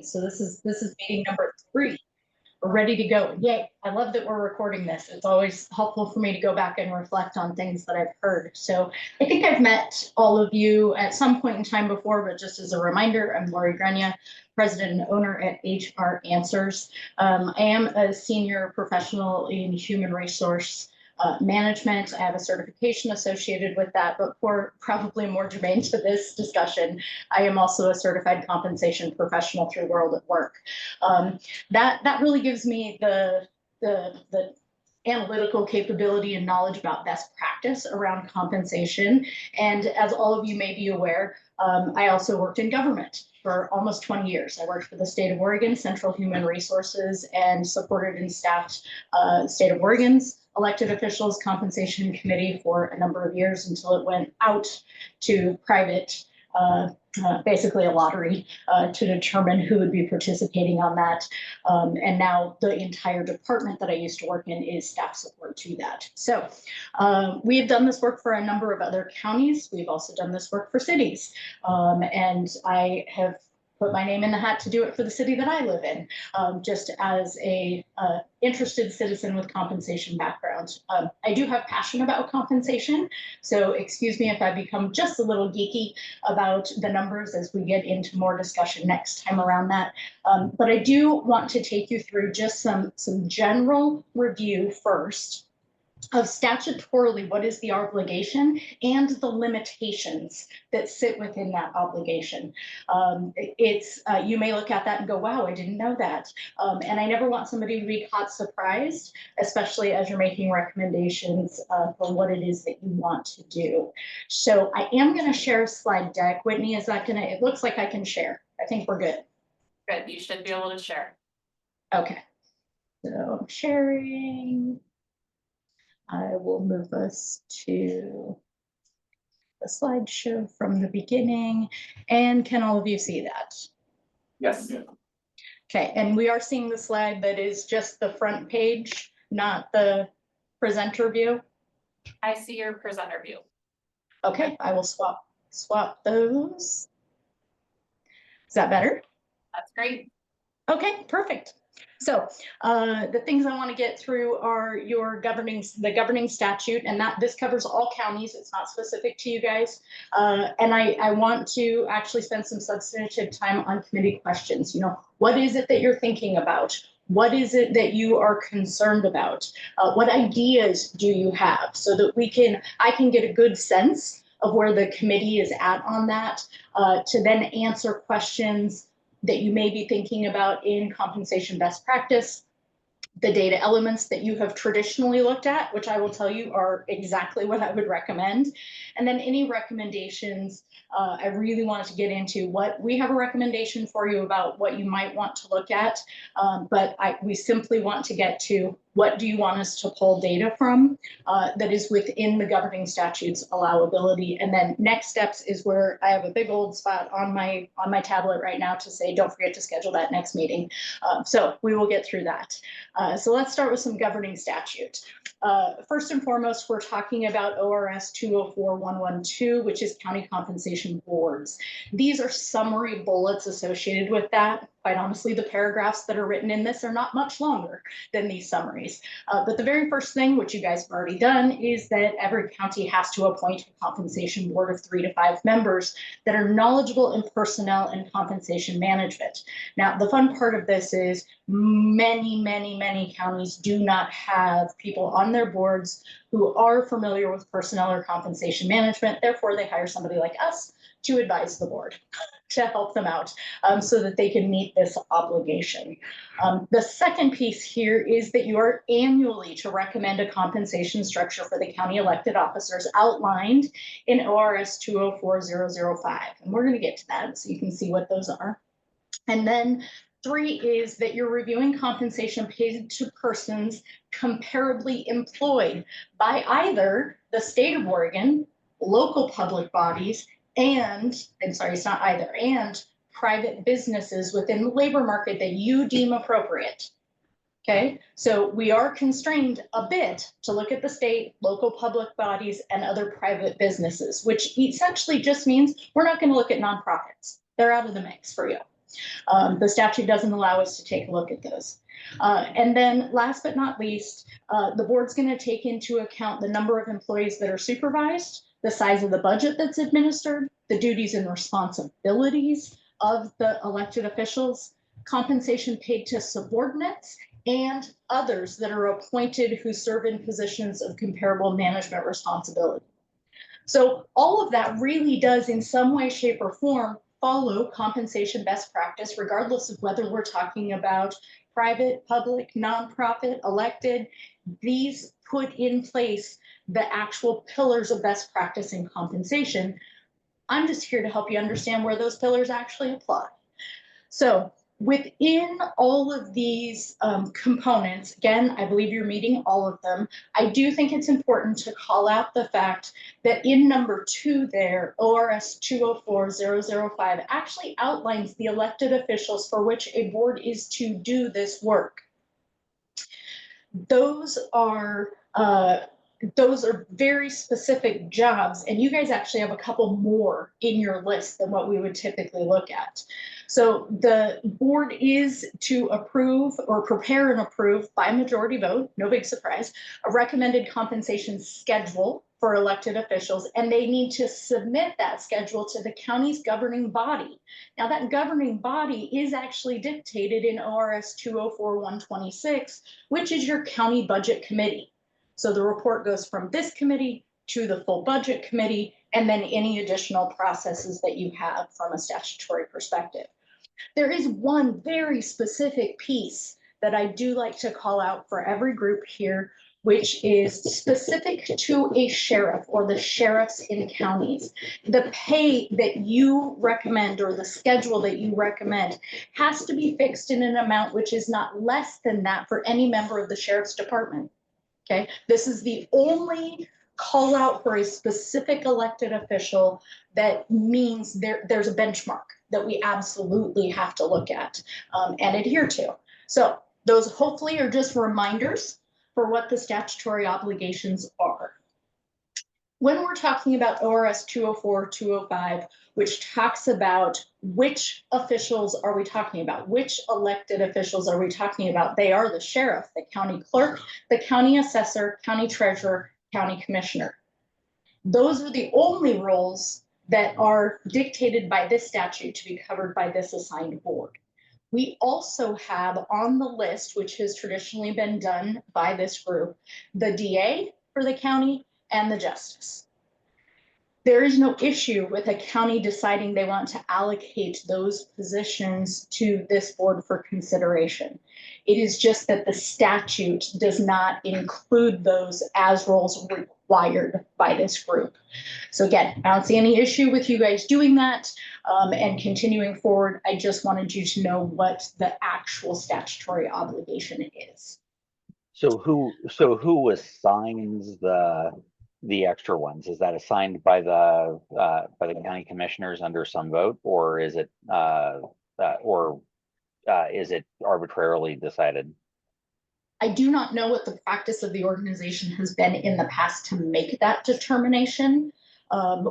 So this is meeting number 3. We're ready to go. Yay. I love that we're recording this. It's always helpful for me to go back and reflect on things that I've heard. So I think I've met all of you at some point in time before, but just as a reminder, I'm Lori Grenia, president and owner at HR Answers. I am a senior professional in human resource management. I have a certification associated with that, but for probably more germane to this discussion, I am also a certified compensation professional through World at Work. That really gives me the analytical capability and knowledge about best practice around compensation. And as all of you may be aware, I also worked in government for almost 20 years. I worked for the state of Oregon, Central Human Resources, and supported and staffed state of Oregon's elected officials compensation committee for a number of years until it went out to private, basically a lottery to determine who would be participating on that. And now the entire department that I used to work in is staff support to that. So we have done this work for a number of other counties. We've also done this work for cities. And I have put my name in the hat to do it for the city that I live in, just as a interested citizen with compensation background. I do have passion about compensation, so excuse me if I become just a little geeky about the numbers as we get into more discussion next time around that. But I do want to take you through just some general review first of statutorily what is the obligation and the limitations that sit within that obligation. You may look at that and go, wow, I didn't know that. And I never want somebody to be caught surprised, especially as you're making recommendations for what it is that you want to do. So I am going to share a slide deck. Whitney, is that going to, it looks like I can share. I think we're good. Good, you should be able to share. Okay, so I'm sharing. I will move us to the slideshow from the beginning. And can all of you see that? Yes. Okay, and we are seeing the slide that is just the front page, not the presenter view. I see your presenter view. Okay, I will swap those. Is that better? That's great. Okay, perfect. So the things I want to get through are the governing statute, and that this covers all counties. It's not specific to you guys. And I want to actually spend some substantive time on committee questions. You know, what is it that you're thinking about? What is it that you are concerned about? What ideas do you have so that I can get a good sense of where the committee is at on that, to then answer questions that you may be thinking about in compensation best practice, the data elements that you have traditionally looked at, which I will tell you are exactly what I would recommend. And then any recommendations, I really wanted to get into what we have a recommendation for you about what you might want to look at. But we simply want to get to what do you want us to pull data from that is within the governing statute's allowability. And then next steps is where I have a big old spot on my tablet right now to say, don't forget to schedule that next meeting. So we will get through that. So let's start with some governing statute. First and foremost, we're talking about ORS 204112, which is county compensation boards. These are summary bullets associated with that. Quite honestly, the paragraphs that are written in this are not much longer than these summaries. But the very first thing, which you guys have already done, is that every county has to appoint a compensation board of 3 to 5 members that are knowledgeable in personnel and compensation management. Now, the fun part of this is many counties do not have people on their boards who are familiar with personnel or compensation management. Therefore, they hire somebody like us to advise the board to help them out so that they can meet this obligation. The second piece here is that you are annually to recommend a compensation structure for the county elected officers outlined in ORS 204005. And we're going to get to that so you can see what those are. And then 3 is that you're reviewing compensation paid to persons comparably employed by either the state of Oregon, local public bodies, and private businesses within the labor market that you deem appropriate. Okay, so we are constrained a bit to look at the state, local public bodies, and other private businesses, which essentially just means we're not going to look at nonprofits. They're out of the mix for you. The statute doesn't allow us to take a look at those. And then last but not least, the board's going to take into account the number of employees that are supervised, the size of the budget that's administered, the duties and responsibilities of the elected officials, compensation paid to subordinates, and others that are appointed who serve in positions of comparable management responsibility. So all of that really does in some way, shape, or form follow compensation best practice, regardless of whether we're talking about private, public, nonprofit, elected. These put in place the actual pillars of best practice in compensation. I'm just here to help you understand where those pillars actually apply. So within all of these components, again, I believe you're meeting all of them. I do think it's important to call out the fact that in number 2 there, ORS 204-005 actually outlines the elected officials for which a board is to do this work. Those are very specific jobs, and you guys actually have a couple more in your list than what we would typically look at. So the board is to approve or prepare and approve by majority vote, no big surprise, a recommended compensation schedule for elected officials, and they need to submit that schedule to the county's governing body. Now that governing body is actually dictated in ORS 204-126, which is your county budget committee. So the report goes from this committee to the full budget committee, and then any additional processes that you have from a statutory perspective. There is one very specific piece that I do like to call out for every group here, which is specific to a sheriff or the sheriffs in counties. The pay that you recommend or the schedule that you recommend has to be fixed in an amount which is not less than that for any member of the sheriff's department. Okay, this is the only call out for a specific elected official that means there's a benchmark that we absolutely have to look at and adhere to. So those hopefully are just reminders for what the statutory obligations are. When we're talking about ORS 204-205, which talks about which officials are we talking about, which elected officials are we talking about, they are the sheriff, the county clerk, the county assessor, county treasurer, county commissioner. Those are the only roles that are dictated by this statute to be covered by this assigned board. We also have on the list, which has traditionally been done by this group, the DA for the county and the justice. There is no issue with a county deciding they want to allocate those positions to this board for consideration. It is just that the statute does not include those as roles required by this group. So again, I don't see any issue with you guys doing that and continuing forward. I just wanted you to know what the actual statutory obligation is. So who assigns the extra ones? Is that assigned by the county commissioners under some vote, or is it arbitrarily decided? I do not know what the practice of the organization has been in the past to make that determination.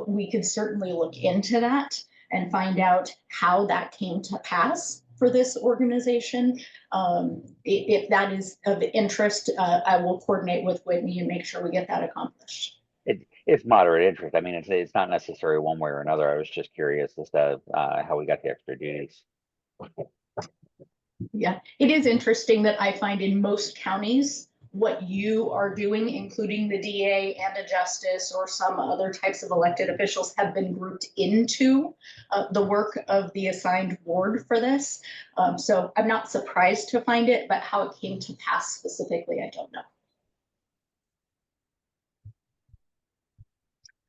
We could certainly look into that and find out how that came to pass for this organization. If that is of interest, I will coordinate with Whitney and make sure we get that accomplished. It's moderate interest. I mean, it's not necessary one way or another. I was just curious as to how we got the extra duties. Yeah, it is interesting that I find in most counties, what you are doing, including the DA and a justice or some other types of elected officials, have been grouped into the work of the assigned board for this. So I'm not surprised to find it, but how it came to pass specifically, I don't know.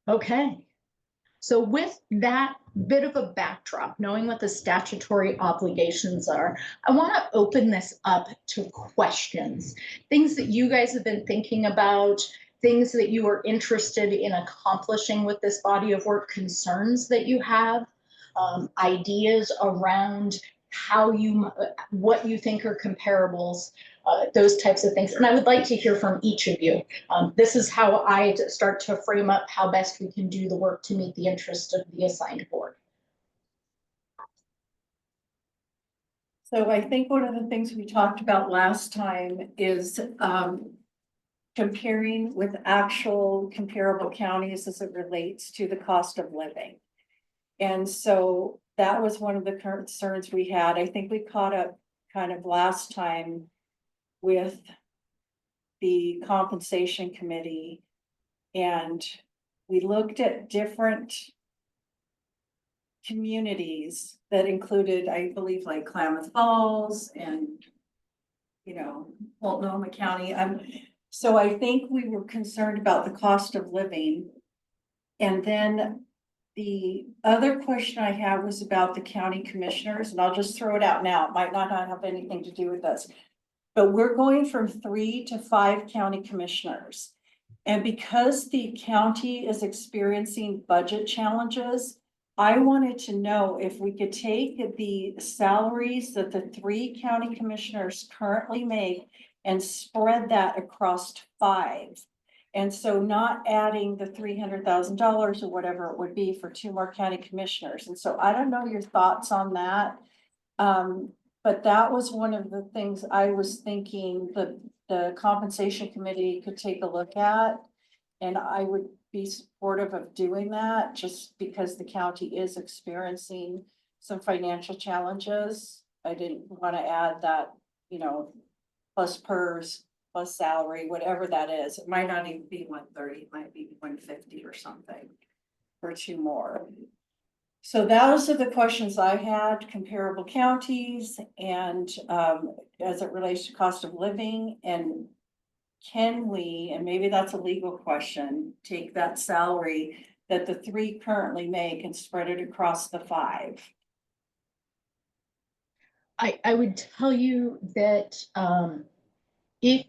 Okay. So with that bit of a backdrop, knowing what the statutory obligations are, I want to open this up to questions, things that you guys have been thinking about, things that you are interested in accomplishing with this body of work, concerns that you have, ideas around how what you think are comparables, those types of things. And I would like to hear from each of you. This is how I start to frame up how best we can do the work to meet the interest of the assigned board. So I think one of the things we talked about last time is comparing with actual comparable counties as it relates to the cost of living. And so that was one of the concerns we had. I think we caught up kind of last time with the compensation committee. And we looked at different communities that included, I believe, like Klamath Falls and, you know, Multnomah County. So I think we were concerned about the cost of living. And then the other question I have was about the county commissioners, and I'll just throw it out now. It might not have anything to do with us. But we're going from 3 to 5 county commissioners. And because the county is experiencing budget challenges, I wanted to know if we could take the salaries that the 3 county commissioners currently make and spread that across 5. And so not adding the $300,000 or whatever it would be for 2 more county commissioners. And so I don't know your thoughts on that. But that was one of the things I was thinking that the compensation committee could take a look at. And I would be supportive of doing that just because the county is experiencing some financial challenges. I didn't want to add that, you know, plus PERS, plus salary, whatever that is. It might not even be 130, it might be 150 or something for 2 more. So those are the questions I had, comparable counties and as it relates to cost of living. And can we, and maybe that's a legal question, take that salary that the 3 currently make and spread it across the 5? I would tell you that if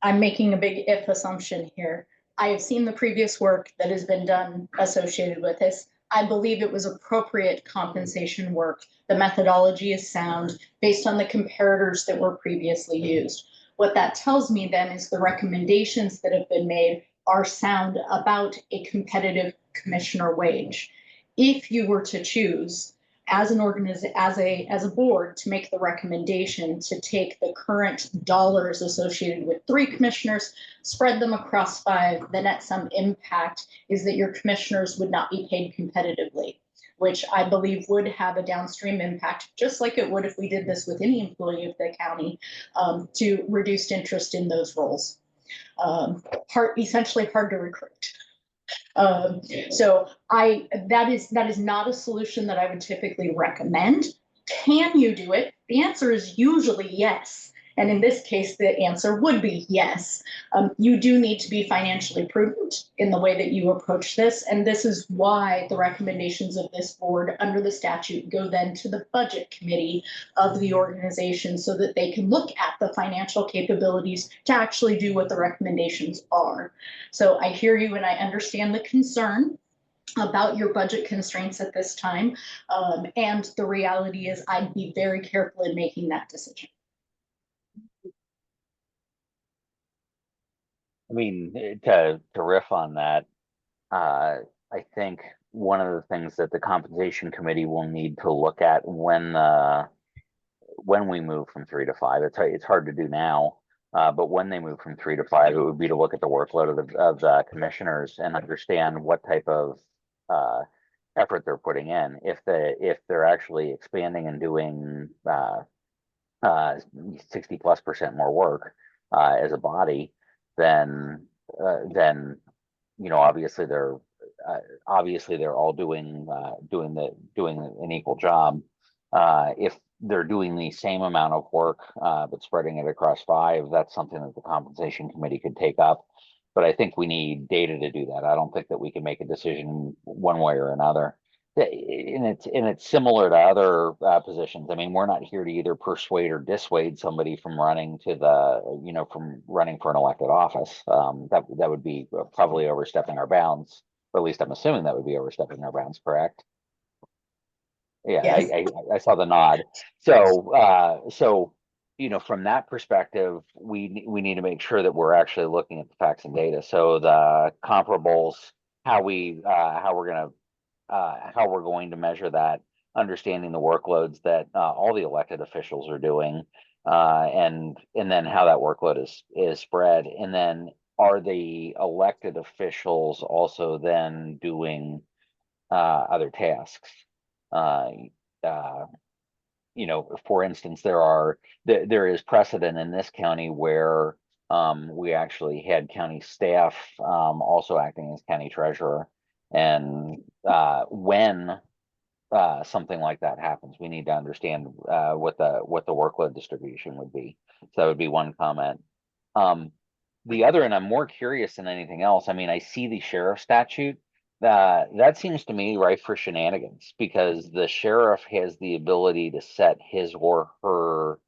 I'm making a big if assumption here, I have seen the previous work that has been done associated with this. I believe it was appropriate compensation work. The methodology is sound based on the comparators that were previously used. What that tells me then is the recommendations that have been made are sound about a competitive commissioner wage. If you were to choose as an as a board to make the recommendation to take the current dollars associated with 3 commissioners, spread them across 5, the net sum impact is that your commissioners would not be paid competitively, which I believe would have a downstream impact, just like it would if we did this with any employee of the county, to reduced interest in those roles. Essentially hard to recruit. So that is not a solution that I would typically recommend. Can you do it? The answer is usually yes. And in this case, the answer would be yes. You do need to be financially prudent in the way that you approach this. And this is why the recommendations of this board under the statute go then to the budget committee of the organization so that they can look at the financial capabilities to actually do what the recommendations are. So I hear you and I understand the concern about your budget constraints at this time. And the reality is I'd be very careful in making that decision. I mean, to riff on that, I think one of the things that the compensation committee will need to look at when we move from 3 to 5, it's hard to do now, but when they move from 3 to 5, it would be to look at the workload of the commissioners and understand what type of effort they're putting in. If they're actually expanding and doing 60+% more work as a body, then you know, obviously they're all doing an equal job. If they're doing the same amount of work but spreading it across 5, that's something that the compensation committee could take up. But I think we need data to do that. I don't think that we can make a decision one way or another. And it's similar to other positions. I mean, we're not here to either persuade or dissuade somebody from running for an elected office. That would be probably overstepping our bounds, or at least I'm assuming that would be overstepping our bounds, correct? Yeah, Yes. I saw the nod. So you know, from that perspective, we need to make sure that we're actually looking at the facts and data. So the comparables, how we're going to measure that, understanding the workloads that all the elected officials are doing, and then how that workload is spread, and then are the elected officials also then doing other tasks? You know, for instance, there is precedent in this county where we actually had county staff also acting as county treasurer, and when something like that happens, we need to understand what the workload distribution would be. So that would be one comment. The other, and I'm more curious than anything else, I mean, I see the sheriff statute. That seems to me rife for shenanigans, because the sheriff has the ability to set his or her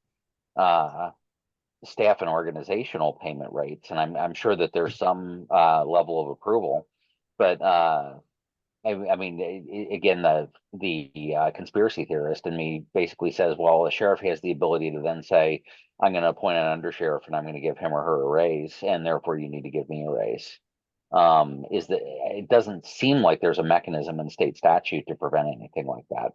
staff and organizational payment rates, and I'm sure that there's some level of approval, but I mean, again, the conspiracy theorist in me basically says, well, the sheriff has the ability to then say, I'm going to appoint an undersheriff and I'm going to give him or her a raise, and therefore you need to give me a raise. It doesn't seem like there's a mechanism in state statute to prevent anything like that.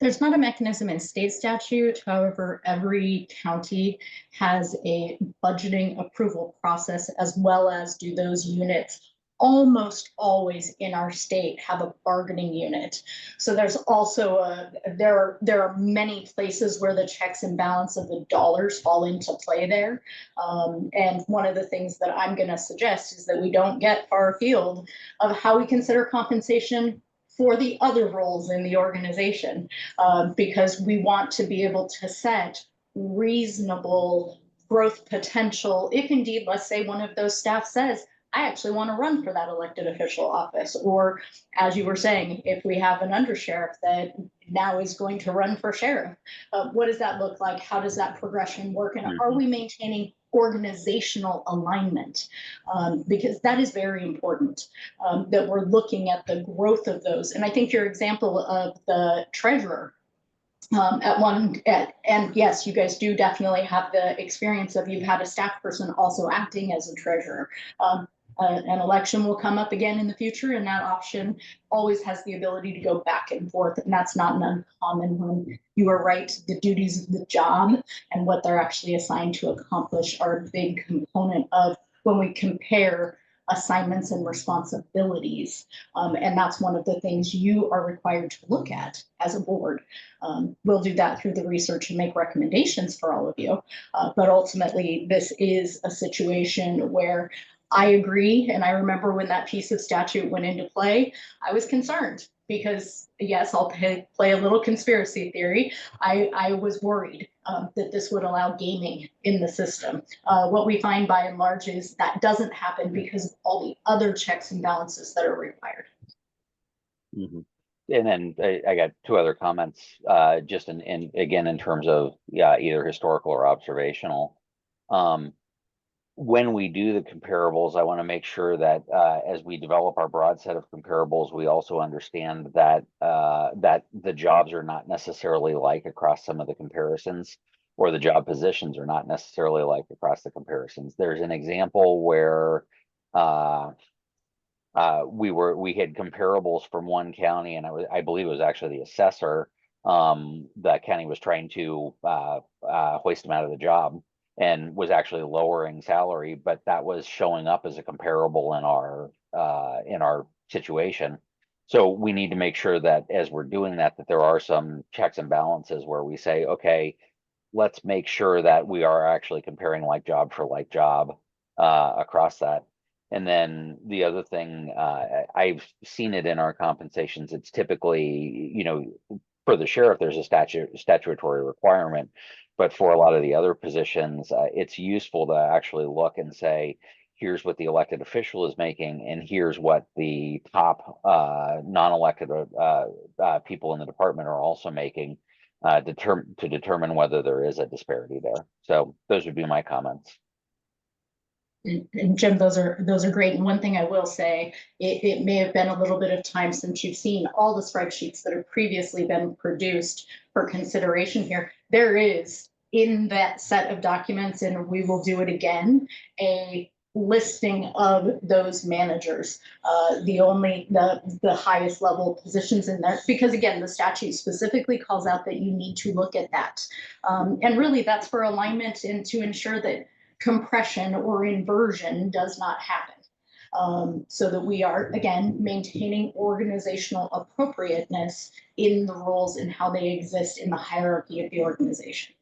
There's not a mechanism in state statute. However, every county has a budgeting approval process, as well as do those units. Almost always in our state have a bargaining unit. So there's also there are many places where the checks and balance of the dollars fall into play there. And one of the things that I'm going to suggest is that we don't get far afield of how we consider compensation for the other roles in the organization, because we want to be able to set reasonable growth potential. If indeed, let's say one of those staff says, I actually want to run for that elected official office. Or as you were saying, if we have an undersheriff that now is going to run for sheriff, what does that look like? How does that progression work? And are we maintaining organizational alignment? Because that is very important, that we're looking at the growth of those. And I think your example of the treasurer, and yes, you guys do definitely have the experience of, you've had a staff person also acting as a treasurer. An election will come up again in the future, and that option always has the ability to go back and forth, and that's not an uncommon one. You are right, the duties of the job and what they're actually assigned to accomplish are a big component of when we compare assignments and responsibilities. And that's one of the things you are required to look at as a board. We'll do that through the research and make recommendations for all of you. But ultimately, this is a situation where I agree. And I remember when that piece of statute went into play, I was concerned because, yes, I'll play a little conspiracy theory. I was worried that this would allow gaming in the system. What we find by and large is that doesn't happen because of all the other checks and balances that are required. Mm-hmm. And then I got two other comments, just again, in terms of, either historical or observational. When we do the comparables, I want to make sure that as we develop our broad set of comparables, we also understand that that the jobs are not necessarily like across some of the comparisons, or the job positions are not necessarily like across the comparisons. There's an example where we had comparables from one county, and I believe it was actually the assessor. The county was trying to hoist him out of the job, and was actually lowering salary, but that was showing up as a comparable in our situation. So we need to make sure that as we're doing that there are some checks and balances where we say, okay, let's make sure that we are actually comparing like job for like job across that. And then the other thing, I've seen it in our compensations. It's typically, for the sheriff, there's a statutory requirement. But for a lot of the other positions, it's useful to actually look and say, here's what the elected official is making, and here's what the top non-elected people in the department are also making, to determine whether there is a disparity there. So those would be my comments. And Jim, those are great. And one thing I will say, it may have been a little bit of time since you've seen all the spreadsheets that have previously been produced for consideration here. There is in that set of documents, and we will do it again, a listing of those managers, the highest level positions in there, because again, the statute specifically calls out that you need to look at that. And really that's for alignment and to ensure that compression or inversion does not happen. So that we are, again, maintaining organizational appropriateness in the roles and how they exist in the hierarchy of the organization.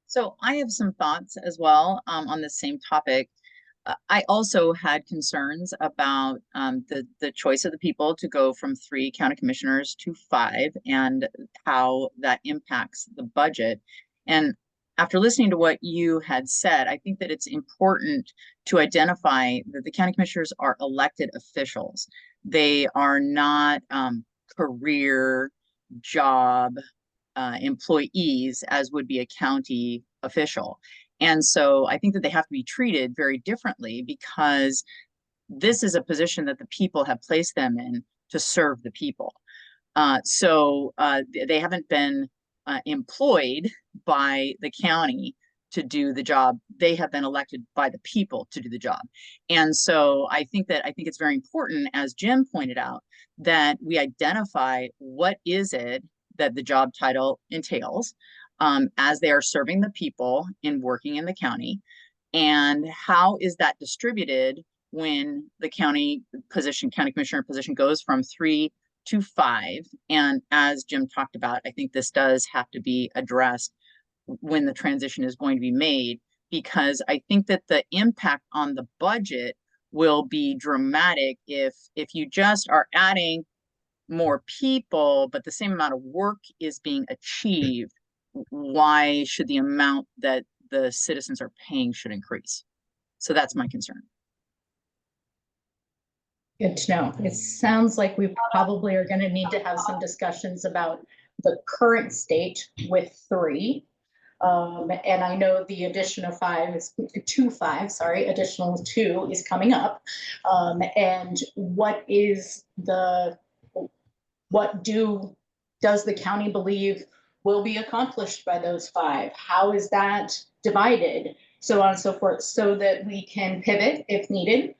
So I have some thoughts as well on the same topic. I also had concerns about the choice of the people to go from 3 county commissioners to 5 and how that impacts the budget. And after listening to what you had said, I think that it's important to identify that the county commissioners are elected officials. They are not career job employees as would be a county official. And so I think that they have to be treated very differently because this is a position that the people have placed them in to serve the people. So they haven't been employed by the county to do the job. They have been elected by the people to do the job. And so I think it's very important, as Jim pointed out, that we identify what is it that the job title entails as they are serving the people and working in the county, and how is that distributed when the county commissioner position goes from 3 to 5. And as Jim talked about, I think this does have to be addressed when the transition is going to be made, because I think that the impact on the budget will be dramatic if you just are adding more people, but the same amount of work is being achieved. Why should the amount that the citizens are paying should increase? So that's my concern. Good to know. It sounds like we probably are going to need to have some discussions about the current state with 3. And I know the addition of 5 is additional 2 is coming up. And does the county believe will be accomplished by those 5? How is that divided? So on and so forth, so that we can pivot if needed,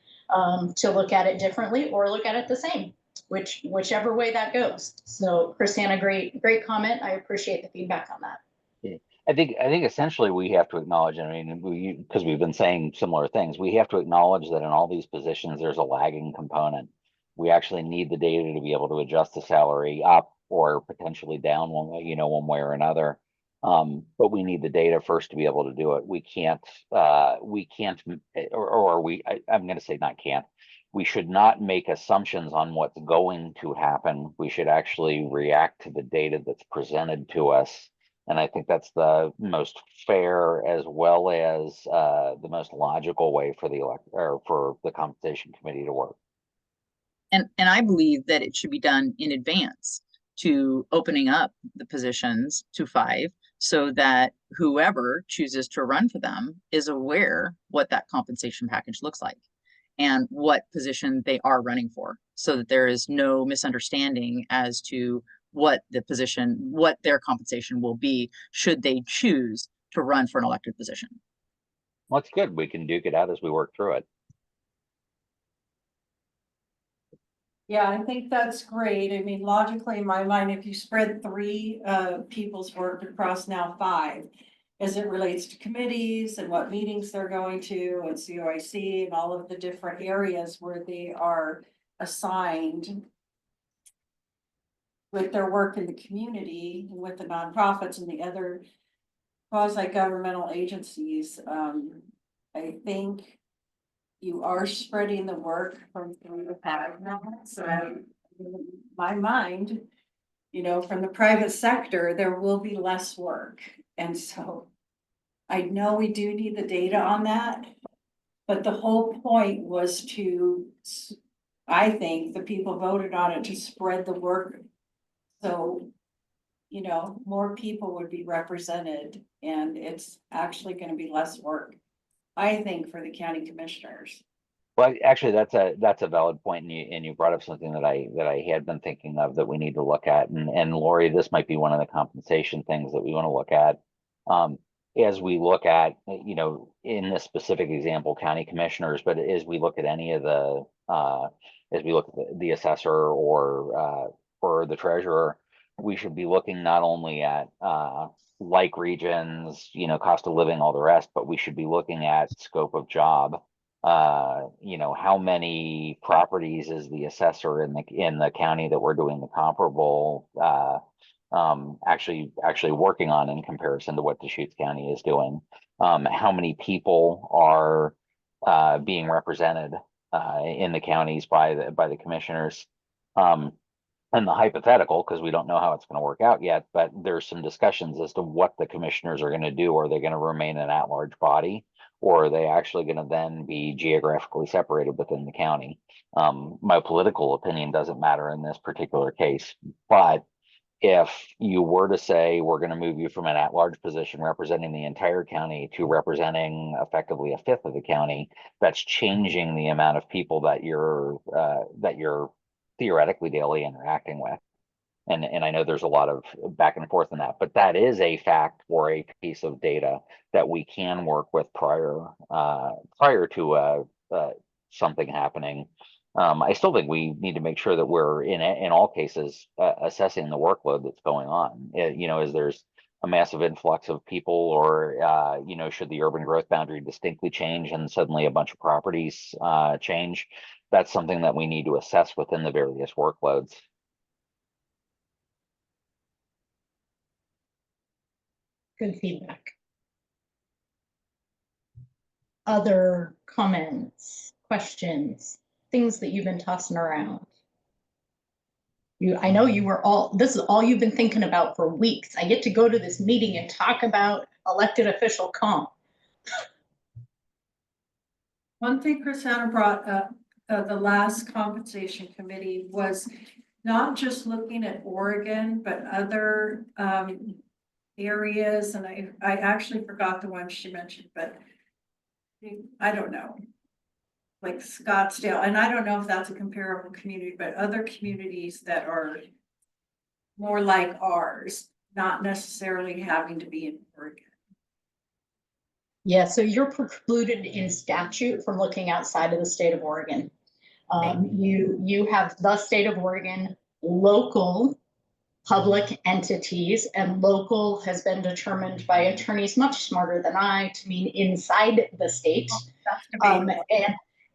to look at it differently or look at it the same, whichever way that goes. So Chrisanna, great comment. I appreciate the feedback on that. Yeah. I think essentially we have to acknowledge, because we've been saying similar things, we have to acknowledge that in all these positions, there's a lagging component. We actually need the data to be able to adjust the salary up or potentially down one way or another. But we need the data first to be able to do it. We should not make assumptions on what's going to happen. We should actually react to the data that's presented to us. And I think that's the most fair as well as the most logical way for the compensation committee to work. And I believe that it should be done in advance to opening up the positions to 5, so that whoever chooses to run for them is aware what that compensation package looks like and what position they are running for, so that there is no misunderstanding as to what their compensation will be should they choose to run for an elected position. Well, that's good. We can duke it out as we work through it. Yeah, I think that's great. I mean, logically, in my mind, if you spread 3 people's work across now 5, as it relates to committees and what meetings they're going to and COIC and all of the different areas where they are assigned with their work in the community and with the nonprofits and the other quasi-governmental agencies, I think you are spreading the work from 3 to 5 now. So in my mind, from the private sector, there will be less work. And so I know we do need the data on that, but the whole point was I think the people voted on it to spread the work. So, more people would be represented, and it's actually going to be less work, I think, for the county commissioners. Well, actually, that's a valid point, and you brought up something that I had been thinking of that we need to look at, and Lori, this might be one of the compensation things that we want to look at. as we look at, in this specific example, county commissioners, but as we look at any of the, as we look at the assessor or the treasurer, we should be looking not only at, like regions, cost of living, all the rest, but we should be looking at scope of job. How many properties is the assessor in the county that we're doing the comparable, actually working on in comparison to what Deschutes County is doing? How many people are being represented in the counties by the commissioners? And the hypothetical, because we don't know how it's going to work out yet, but there's some discussions as to what the commissioners are going to do. Are they going to remain an at-large body, or are they actually going to then be geographically separated within the county? My political opinion doesn't matter in this particular case, but if you were to say we're going to move you from an at-large position representing the entire county to representing effectively a fifth of the county, that's changing the amount of people that you're theoretically daily interacting with. And I know there's a lot of back and forth in that, but that is a fact or a piece of data that we can work with prior to something happening. I still think we need to make sure that we're in all cases assessing the workload that's going on. Is there's a massive influx of people, or should the urban growth boundary distinctly change and suddenly a bunch of properties change? That's something that we need to assess within the various workloads. Good feedback. Other comments, questions, things that you've been tossing around? I know this is all you've been thinking about for weeks. I get to go to this meeting and talk about elected official comp. One thing Chrisana brought up, the last compensation committee, was not just looking at Oregon, but other areas, and I actually forgot the one she mentioned, but I don't know, like Scottsdale, and I don't know if that's a comparable community, but other communities that are more like ours, not necessarily having to be in Oregon. Yeah, so you're precluded in statute from looking outside of the state of Oregon. You have the state of Oregon, local public entities, and local has been determined by attorneys much smarter than I to mean inside the state,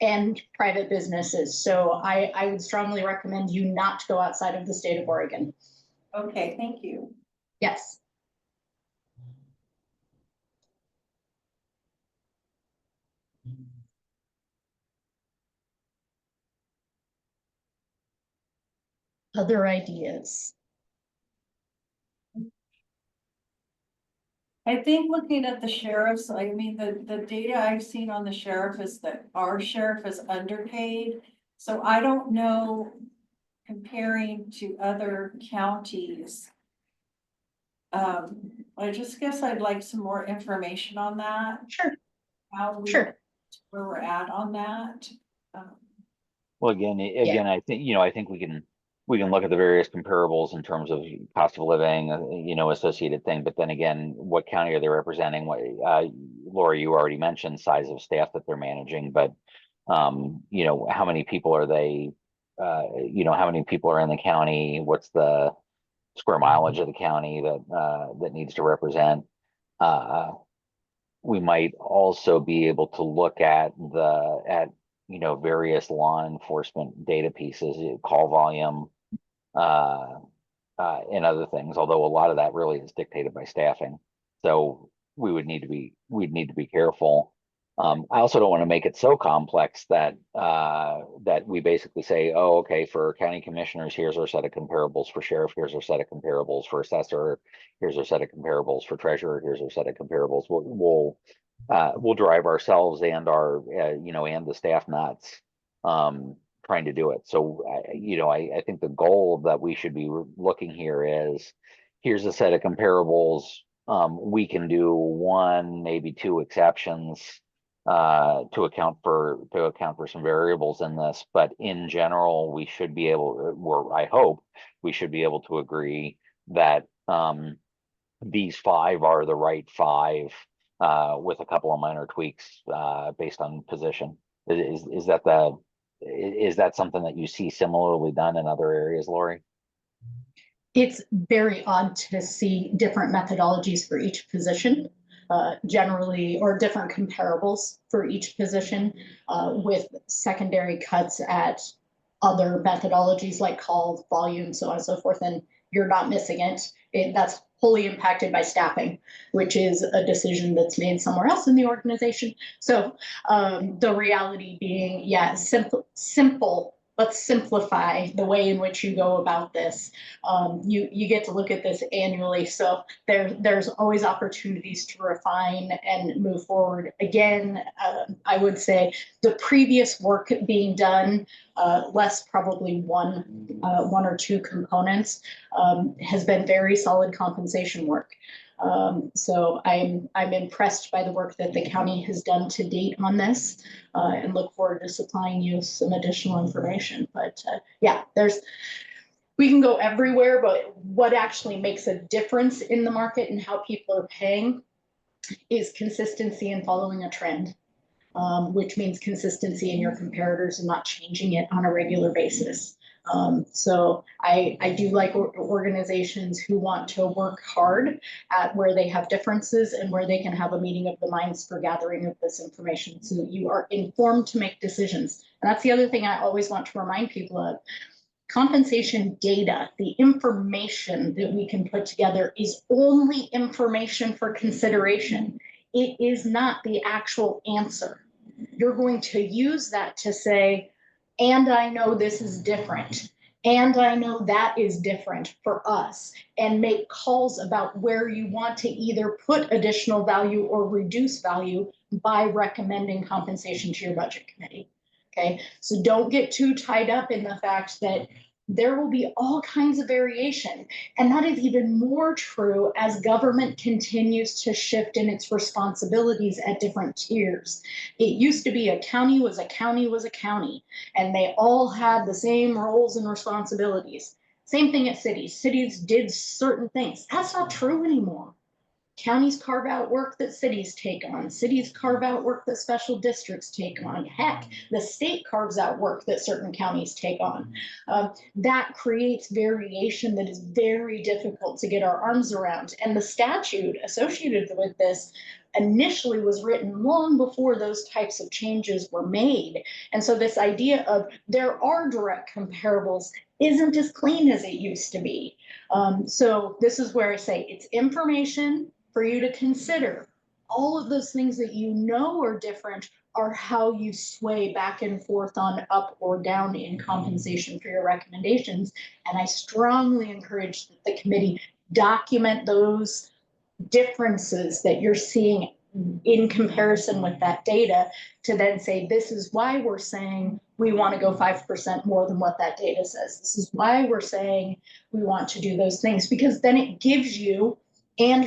and private businesses. So I would strongly recommend you not go outside of the state of Oregon. Okay, thank you. Yes. Other ideas? I think looking at the sheriffs, I mean, the data I've seen on the sheriff is that our sheriff is underpaid. So I don't know, comparing to other counties. I just guess I'd like some more information on that. Sure. Where we're at on that. Well, again, I think we can look at the various comparables in terms of cost of living, associated thing. But then again, what county are they representing? What, Laura, you already mentioned size of staff that they're managing, but how many people are they? How many people are in the county? What's the square mileage of the county that needs to represent? We might also be able to look at various law enforcement data pieces, call volume, and other things, although a lot of that really is dictated by staffing. So we'd need to be careful. I also don't want to make it so complex that we basically say, oh, okay, for county commissioners, here's our set of comparables. For sheriff, here's our set of comparables. For assessor, here's our set of comparables. For treasurer, here's our set of comparables. We'll drive ourselves and our and the staff nuts trying to do it. So I think the goal that we should be looking here is, here's a set of comparables. We can do one, maybe two exceptions to account for some variables in this, but in general, we should be able, I hope we should be able to agree that these five are the right five with a couple of minor tweaks, based on position. Is that the, is that something that you see similarly done in other areas, Lori? It's very odd to see different methodologies for each position, generally, or different comparables for each position, with secondary cuts at other methodologies like call volume, so on and so forth, and you're not missing it. That's wholly impacted by staffing, which is a decision that's made somewhere else in the organization. So the reality being, yeah, simple. Let's simplify the way in which you go about this. You get to look at this annually, so there's always opportunities to refine and move forward. Again, I would say the previous work being done, less probably one or two components, has been very solid compensation work. So I'm impressed by the work that the county has done to date on this, and look forward to supplying you some additional information. But yeah, we can go everywhere, but what actually makes a difference in the market and how people are paying is consistency and following a trend, which means consistency in your comparators and not changing it on a regular basis. So I do like organizations who want to work hard at where they have differences and where they can have a meeting of the minds for gathering of this information so that you are informed to make decisions. And that's the other thing I always want to remind people of. Compensation data, the information that we can put together, is only information for consideration. It is not the actual answer. You're going to use that to say, and I know this is different, and I know that is different for us, and make calls about where you want to either put additional value or reduce value by recommending compensation to your budget committee. Okay, so don't get too tied up in the fact that there will be all kinds of variation. And that is even more true as government continues to shift in its responsibilities at different tiers. It used to be a county was a county was a county, and they all had the same roles and responsibilities. Same thing at cities. Cities did certain things. That's not true anymore. Counties carve out work that cities take on. Cities carve out work that special districts take on. Heck, the state carves out work that certain counties take on. That creates variation that is very difficult to get our arms around. And the statute associated with this initially was written long before those types of changes were made. And so this idea of there are direct comparables isn't as clean as it used to be. So this is where I say it's information for you to consider. All of those things that you know are different are how you sway back and forth on up or down in compensation for your recommendations. And I strongly encourage that the committee document those differences that you're seeing in comparison with that data to then say, this is why we're saying we want to go 5% more than what that data says. This is why we're saying we want to do those things, because then it gives you and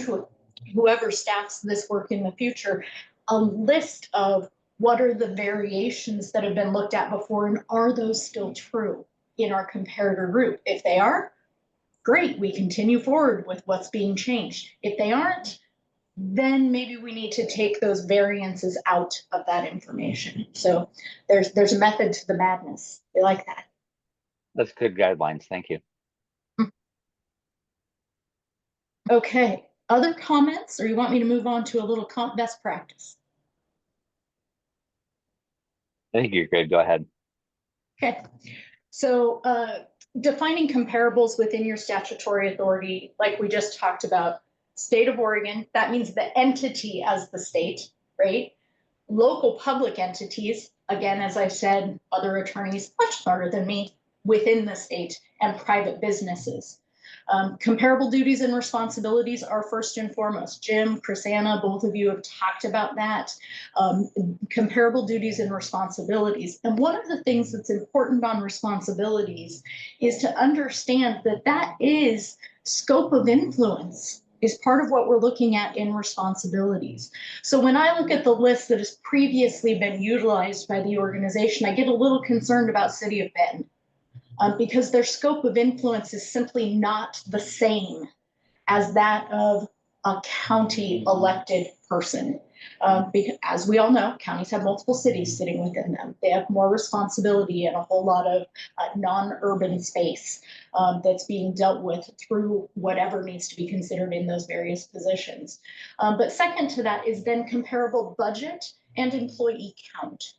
whoever staffs this work in the future a list of what are the variations that have been looked at before, and are those still true in our comparator group? If they are, great, we continue forward with what's being changed. If they aren't, then maybe we need to take those variances out of that information. So there's a method to the madness. I like that. That's good guidelines. Thank you. Okay, other comments, or you want me to move on to a little best practice? I think you're good. Go ahead. Okay, so defining comparables within your statutory authority, like we just talked about. State of Oregon, that means the entity as the state, right? Local public entities, again, as I said, other attorneys much smarter than me within the state, and private businesses. Comparable duties and responsibilities are first and foremost. Jim, Chrisanna, both of you have talked about that. Comparable duties and responsibilities. And one of the things that's important on responsibilities is to understand that that is scope of influence, is part of what we're looking at in responsibilities. So when I look at the list that has previously been utilized by the organization, I get a little concerned about City of Bend. Because their scope of influence is simply not the same as that of a county elected person. Because as we all know, counties have multiple cities sitting within them. They have more responsibility and a whole lot of non-urban space that's being dealt with through whatever needs to be considered in those various positions. But second to that is then comparable budget and employee count.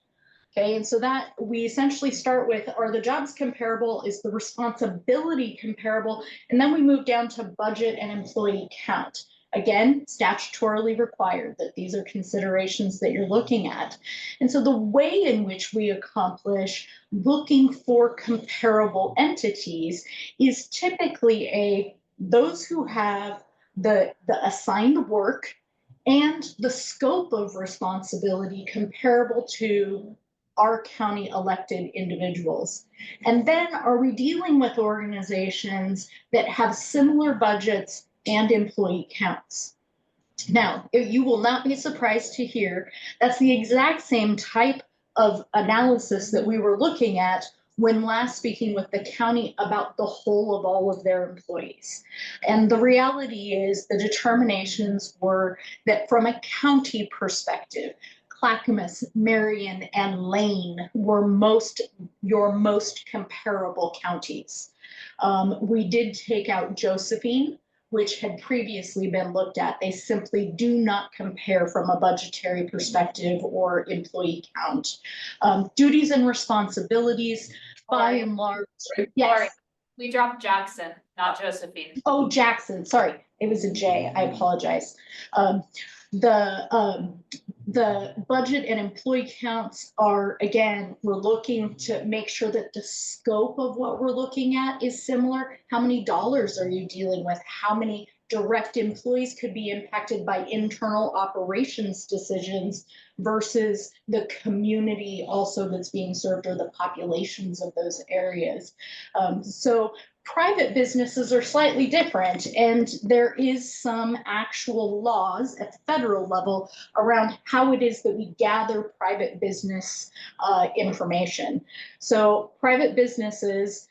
Okay, and so that we essentially start with, are the jobs comparable? Is the responsibility comparable? And then we move down to budget and employee count. Again, statutorily required that these are considerations that you're looking at. And so the way in which we accomplish looking for comparable entities is typically those who have the assigned work and the scope of responsibility comparable to our county elected individuals. And then are we dealing with organizations that have similar budgets and employee counts? Now, you will not be surprised to hear that's the exact same type of analysis that we were looking at when last speaking with the county about the whole of all of their employees. And the reality is the determinations were that from a county perspective, Clackamas, Marion, and Lane were your most comparable counties. We did take out Josephine, which had previously been looked at. They simply do not compare from a budgetary perspective or employee count. Duties and responsibilities, by and large, Lori, yes. we dropped Jackson, not Josephine. Oh, Jackson, sorry, it was a J, I apologize. The budget and employee counts are, again, we're looking to make sure that the scope of what we're looking at is similar. How many dollars are you dealing with? How many direct employees could be impacted by internal operations decisions versus the community also that's being served or the populations of those areas? So private businesses are slightly different, and there is some actual laws at the federal level around how it is that we gather private business information. So private businesses,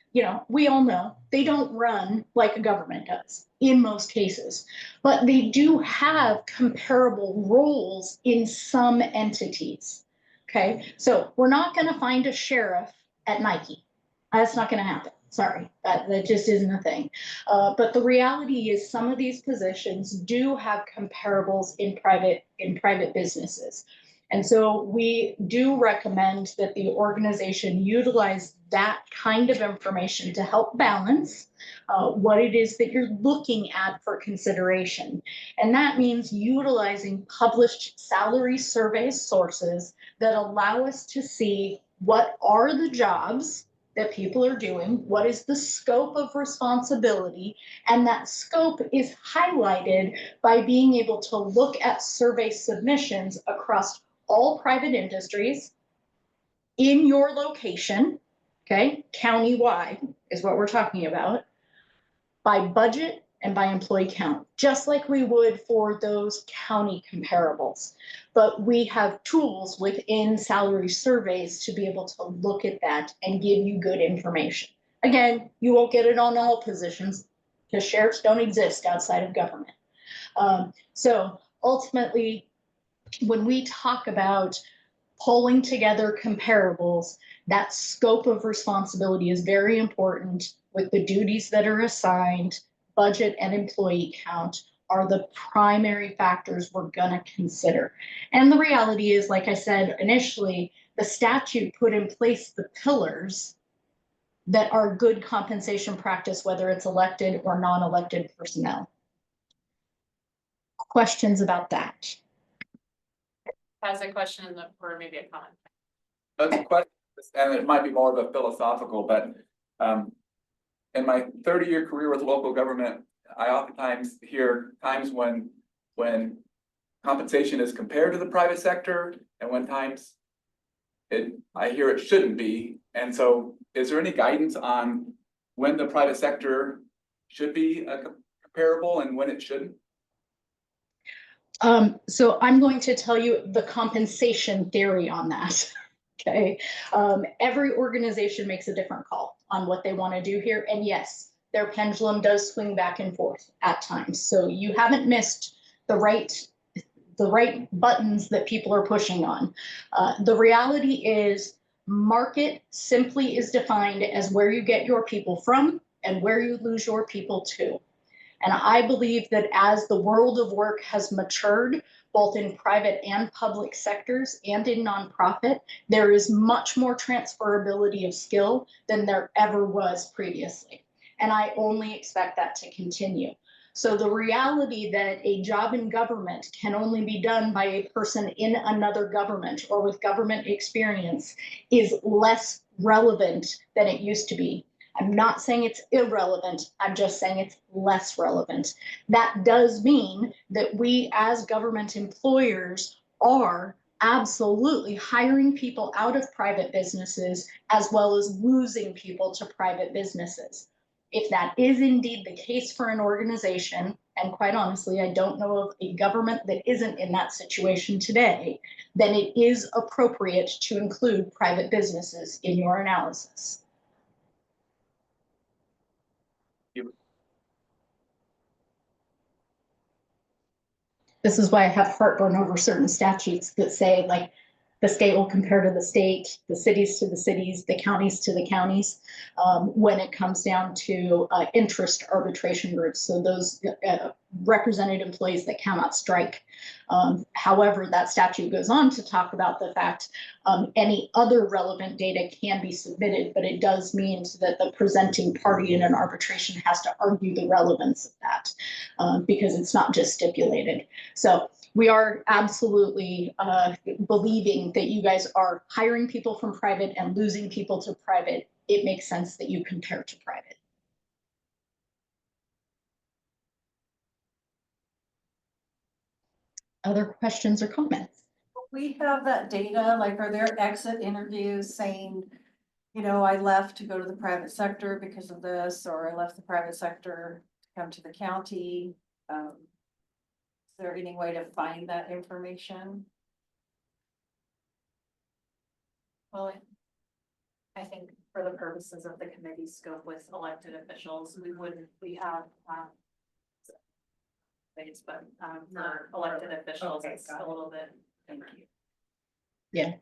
we all know they don't run like a government does in most cases, but they do have comparable roles in some entities. Okay, so we're not going to find a sheriff at Nike. That's not going to happen. Sorry, that just isn't a thing. But the reality is some of these positions do have comparables in private businesses. And so we do recommend that the organization utilize that kind of information to help balance what it is that you're looking at for consideration. And that means utilizing published salary survey sources that allow us to see what are the jobs that people are doing, what is the scope of responsibility, and that scope is highlighted by being able to look at survey submissions across all private industries in your location, okay, countywide is what we're talking about, by budget and by employee count, just like we would for those county comparables. But we have tools within salary surveys to be able to look at that and give you good information. Again, you won't get it on all positions because sheriffs don't exist outside of government. So ultimately, when we talk about pulling together comparables, that scope of responsibility is very important with the duties that are assigned. Budget and employee count are the primary factors we're going to consider. And the reality is, like I said initially, the statute put in place the pillars that are good compensation practice, whether it's elected or non-elected personnel. Questions about that? Has a question or maybe a comment. That's a question, and it might be more of a philosophical, but in my 30-year career with local government, I oftentimes hear times when compensation is compared to the private sector, and when times I hear it shouldn't be. And so, is there any guidance on when the private sector should be comparable and when it shouldn't? So I'm going to tell you the compensation theory on that. Okay. Every organization makes a different call on what they want to do here. And yes, their pendulum does swing back and forth at times. So you haven't missed the right buttons that people are pushing on. The reality is market simply is defined as where you get your people from and where you lose your people to. And I believe that as the world of work has matured, both in private and public sectors and in nonprofit, there is much more transferability of skill than there ever was previously. And I only expect that to continue. So the reality that a job in government can only be done by a person in another government or with government experience is less relevant than it used to be. I'm not saying it's irrelevant. I'm just saying it's less relevant. That does mean that we as government employers are absolutely hiring people out of private businesses as well as losing people to private businesses. If that is indeed the case for an organization, and quite honestly, I don't know of a government that isn't in that situation today, then it is appropriate to include private businesses in your analysis. This is why I have heartburn over certain statutes that say like the state will compare to the state, the cities to the cities, the counties to the counties, when it comes down to interest arbitration groups. So those represented employees that cannot strike. However, that statute goes on to talk about the fact any other relevant data can be submitted, but it does mean that the presenting party in an arbitration has to argue the relevance of that because it's not just stipulated. So we are absolutely believing that you guys are hiring people from private and losing people to private. It makes sense that you compare to private. Other questions or comments? We have that data, like are there exit interviews saying, you know, I left to go to the private sector because of this, or I left the private sector to come to the county? Is there any way to find that information? Well, I think for the purposes of the committee scope with elected officials, we have, things, but, for elected officials, Okay, it's got a it. little bit. Thank you. Yeah.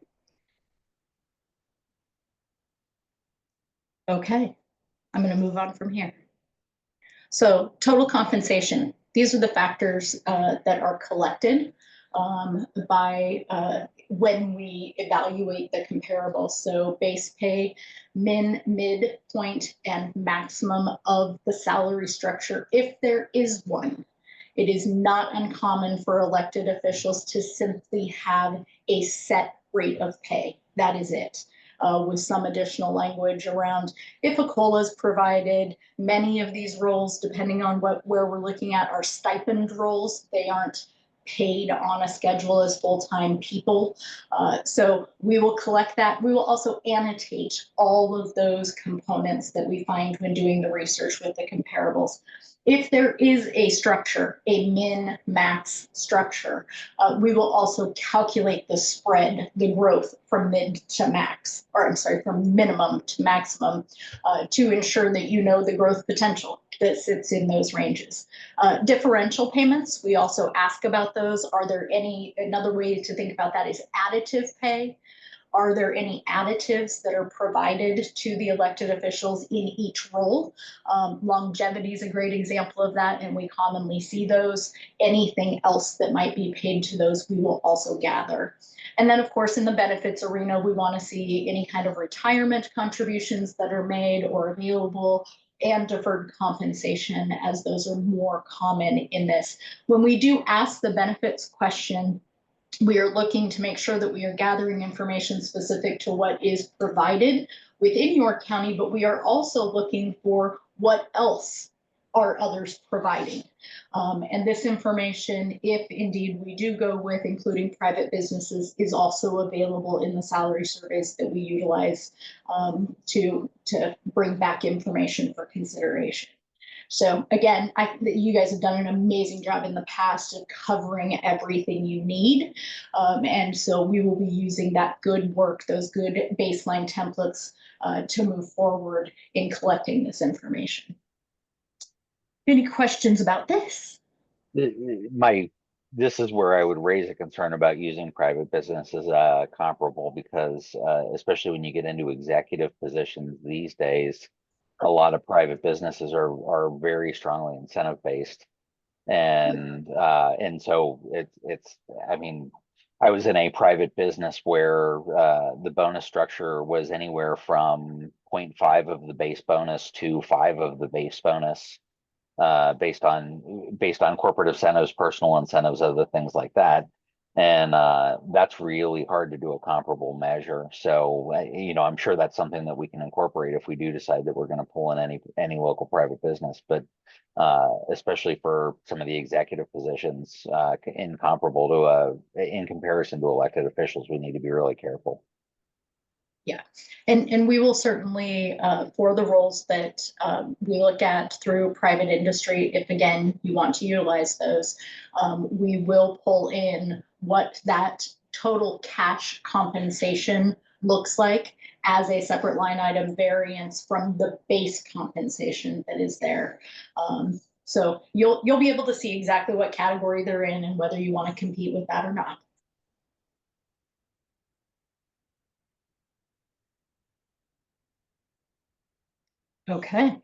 Okay, I'm going to move on from here. So total compensation. These are the factors that are collected by when we evaluate the comparables. So base pay, min, midpoint, and maximum of the salary structure, if there is one. It is not uncommon for elected officials to simply have a set rate of pay. That is it. With some additional language around if a COLA is provided. Many of these roles, depending on where we're looking at, are stipend roles. They aren't paid on a schedule as full-time people. So we will collect that. We will also annotate all of those components that we find when doing the research with the comparables. If there is a structure, a min-max structure, we will also calculate the spread, the growth from mid to max, or I'm sorry, from minimum to maximum, to ensure that you know the growth potential that sits in those ranges. Differential payments, we also ask about those. Are there any, another way to think about that is additive pay. Are there any additives that are provided to the elected officials in each role? Longevity is a great example of that, and we commonly see those. Anything else that might be paid to those, we will also gather. And then, of course, in the benefits arena, we want to see any kind of retirement contributions that are made or available, and deferred compensation, as those are more common in this. When we do ask the benefits question, we are looking to make sure that we are gathering information specific to what is provided within York County, but we are also looking for what else are others providing. And this information, if indeed we do go with including private businesses, is also available in the salary surveys that we utilize to bring back information for consideration. So again, you guys have done an amazing job in the past of covering everything you need. And so we will be using that good work, those good baseline templates to move forward in collecting this information. Any questions about this? My this is where I would raise a concern about using private business as a comparable, because especially when you get into executive positions these days, a lot of private businesses are very strongly incentive based. And so it's, I mean, I was in a private business where the bonus structure was anywhere from 0.5 of the base bonus to 5 of the base bonus, based on corporate incentives, personal incentives, other things like that. And that's really hard to do a comparable measure. So you know, I'm sure that's something that we can incorporate if we do decide that we're going to pull in any local private business. But especially for some of the executive positions, in comparison to elected officials, we need to be really careful. Yeah, and we will certainly, for the roles that we look at through private industry, if again, you want to utilize those, we will pull in what that total cash compensation looks like as a separate line item variance from the base compensation that is there. So you'll be able to see exactly what category they're in and whether you want to compete with that or not. Okay.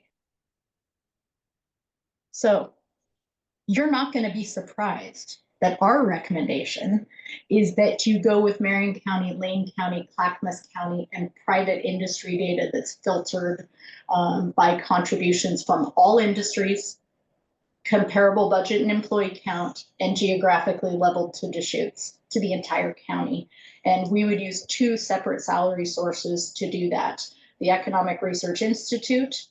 So you're not going to be surprised that our recommendation is that you go with Marion County, Lane County, Clackamas County, and private industry data that's filtered by contributions from all industries, comparable budget and employee count, and geographically leveled to Deschutes, to the entire county. And we would use 2 separate salary sources to do that: the Economic Research Institute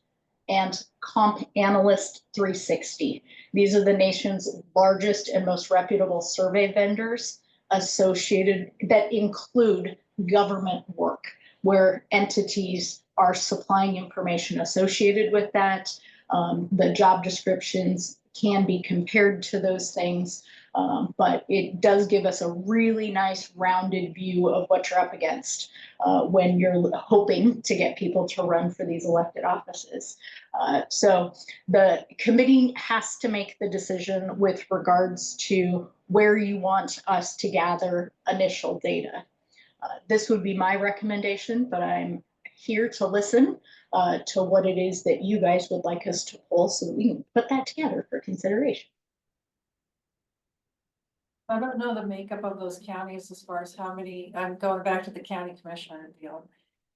and Comp Analyst 360. These are the nation's largest and most reputable survey vendors associated that include government work, where entities are supplying information associated with that. The job descriptions can be compared to those things, but it does give us a really nice rounded view of what you're up against when you're hoping to get people to run for these elected offices. So the committee has to make the decision with regards to where you want us to gather initial data. This would be my recommendation, but I'm here to listen to what it is that you guys would like us to pull so that we can put that together for consideration. I don't know the makeup of those counties as far as how many, I'm going back to the county commissioner deal.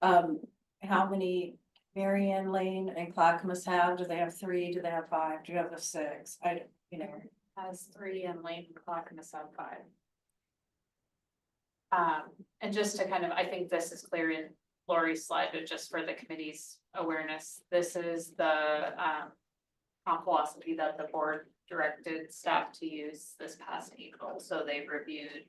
How many Marion, Lane, and Clackamas have? Do they have 3? Do they have 5? Do you have the 6? You know. Has 3 and Lane and Clackamas have 5. And just to kind of, I think this is clear in Lori's slide, but just for the committee's awareness, this is the comp philosophy that the board directed staff to use this past April. So they reviewed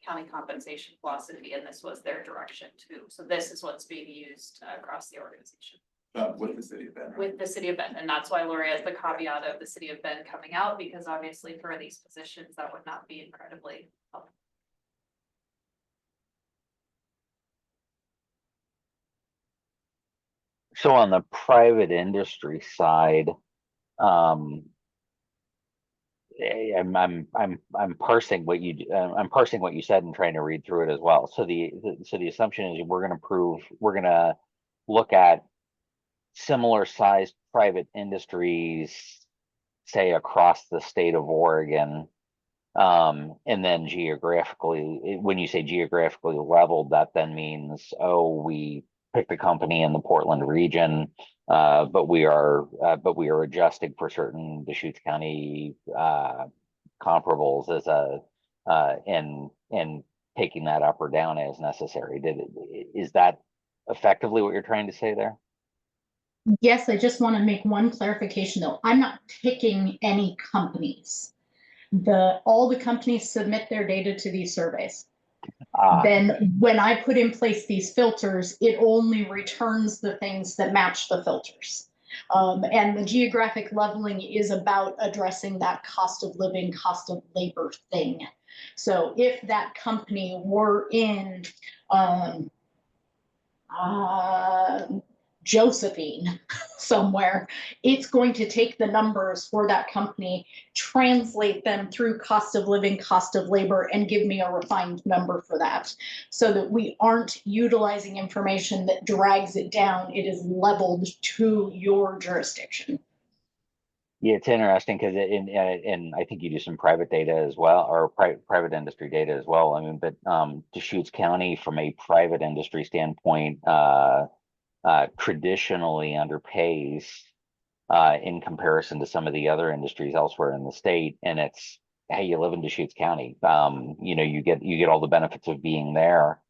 county compensation philosophy, and this was their direction too. So this is what's being used across the organization. With the city of Bend. With the city of Bend, and that's why Lori has the caveat of the city of Bend coming out, because obviously for these positions, that would not be incredibly helpful. So on the private industry side, I'm parsing what you said and trying to read through it as well. So the assumption is we're going to look at similar sized private industries, say across the state of Oregon, and then geographically, when you say geographically leveled, that then means, oh, we picked a company in the Portland region, but we are adjusting for certain Deschutes County comparables as and taking that up or down as necessary. Is that effectively what you're trying to say there? Yes, I just want to make one clarification though. I'm not picking any companies. All the companies submit their data to these surveys. Then when I put in place these filters, it only returns the things that match the filters. And the geographic leveling is about addressing that cost of living, cost of labor thing. So if that company were in Josephine somewhere. It's going to take the numbers for that company, translate them through cost of living, cost of labor, and give me a refined number for that. So that we aren't utilizing information that drags it down. It is leveled to your jurisdiction. Yeah, it's interesting because and I think you do some private data as well, or private industry data as well. I mean, but Deschutes County, from a private industry standpoint, traditionally underpays in comparison to some of the other industries elsewhere in the state. And it's, hey, you live in Deschutes County, you know, you get all the benefits of being there.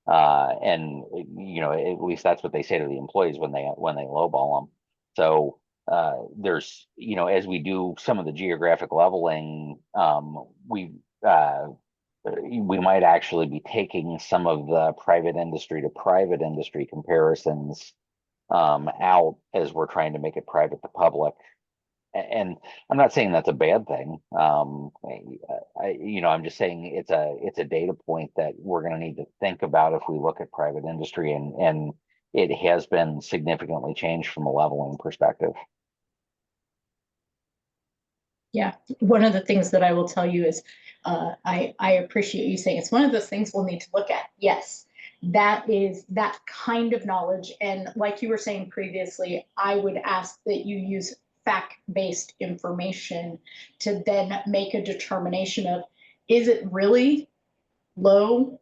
And you know, at least that's what they say to the employees when they lowball them. So there's, you know, as we do some of the geographic leveling, we might actually be taking some of the private industry to private industry comparisons out as we're trying to make it private to public. And I'm not saying that's a bad thing. You know, I'm just saying it's a data point that we're going to need to think about if we look at private industry, and it has been significantly changed from a leveling perspective. Yeah, one of the things that I will tell you is, I appreciate you saying it's one of those things we'll need to look at. Yes, that is that kind of knowledge. And like you were saying previously, I would ask that you use fact-based information to then make a determination of, is it really low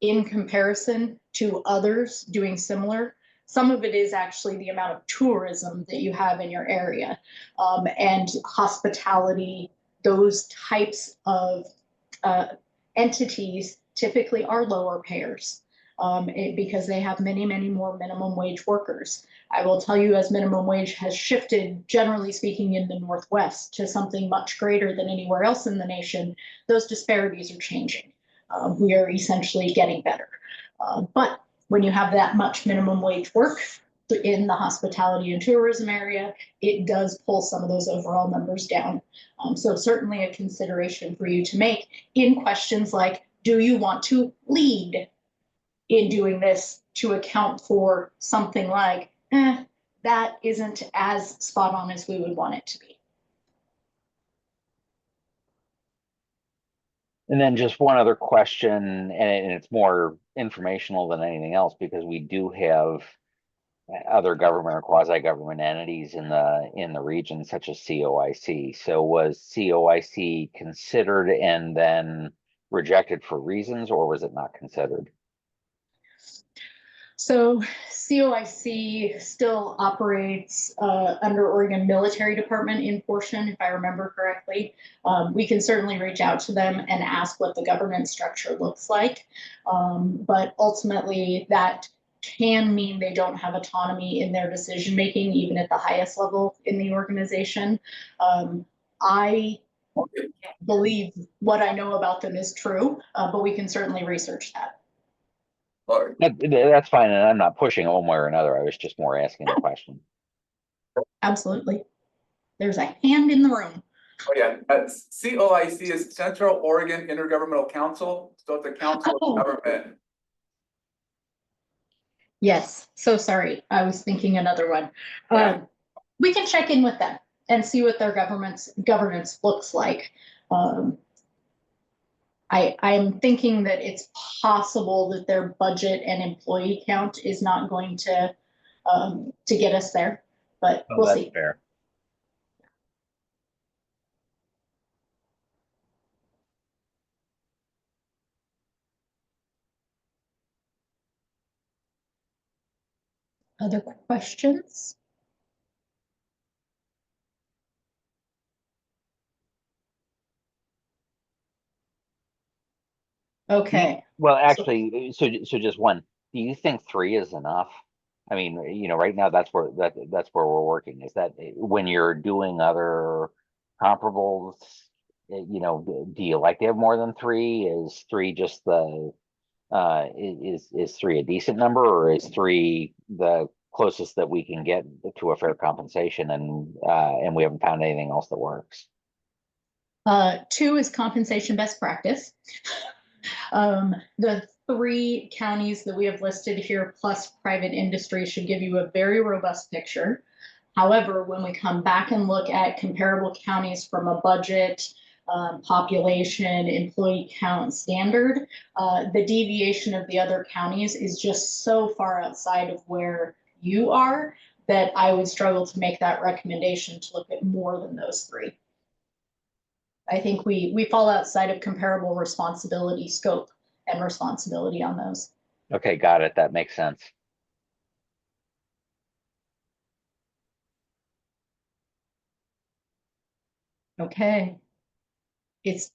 in comparison to others doing similar? Some of it is actually the amount of tourism that you have in your area, and hospitality. Those types of entities typically are lower payers, because they have many, many more minimum wage workers. I will tell you, as minimum wage has shifted, generally speaking, in the Northwest to something much greater than anywhere else in the nation, those disparities are changing. We are essentially getting better. But when you have that much minimum wage work in the hospitality and tourism area, it does pull some of those overall numbers down. So certainly a consideration for you to make in questions like, do you want to lead in doing this, to account for something like, that isn't as spot on as we would want it to be. And then just one other question, and it's more informational than anything else, because we do have other government or quasi-government entities in the region, such as COIC. So was COIC considered and then rejected for reasons, or was it not considered? So COIC still operates under Oregon Military Department in portion, if I remember correctly. We can certainly reach out to them and ask what the governance structure looks like. But ultimately, that can mean they don't have autonomy in their decision making, even at the highest level in the organization. I believe what I know about them is true, but we can certainly research that. Or, That's fine, and I'm not pushing it one way or another. I was just more asking the question. Absolutely. There's a hand in the room. oh yeah, COIC is Central Oregon Intergovernmental Council, so it's a council Oh. of government. Yes, so sorry. I was thinking another one. Yeah. We can check in with them and see what their governance looks like. I'm thinking that it's possible that their budget and employee count is not going to get us there, but we'll That's see. fair. Other questions? Okay. Well, actually, so just one. Do you think 3 is enough? I mean, you know, right now that's where we're working. Is that when you're doing other comparables, you know, do you like to have more than 3? Is 3 just the is 3 a decent number, or is 3 the closest that we can get to a fair compensation, and we haven't found anything else that works? 2 is compensation best practice. The three counties that we have listed here, plus private industry, should give you a very robust picture. However, when we come back and look at comparable counties from a budget, population, employee count standard, the deviation of the other counties is just so far outside of where you are that I would struggle to make that recommendation to look at more than those three. I think we fall outside of comparable responsibility scope and responsibility on those. Okay, got it. That makes sense. Okay. It's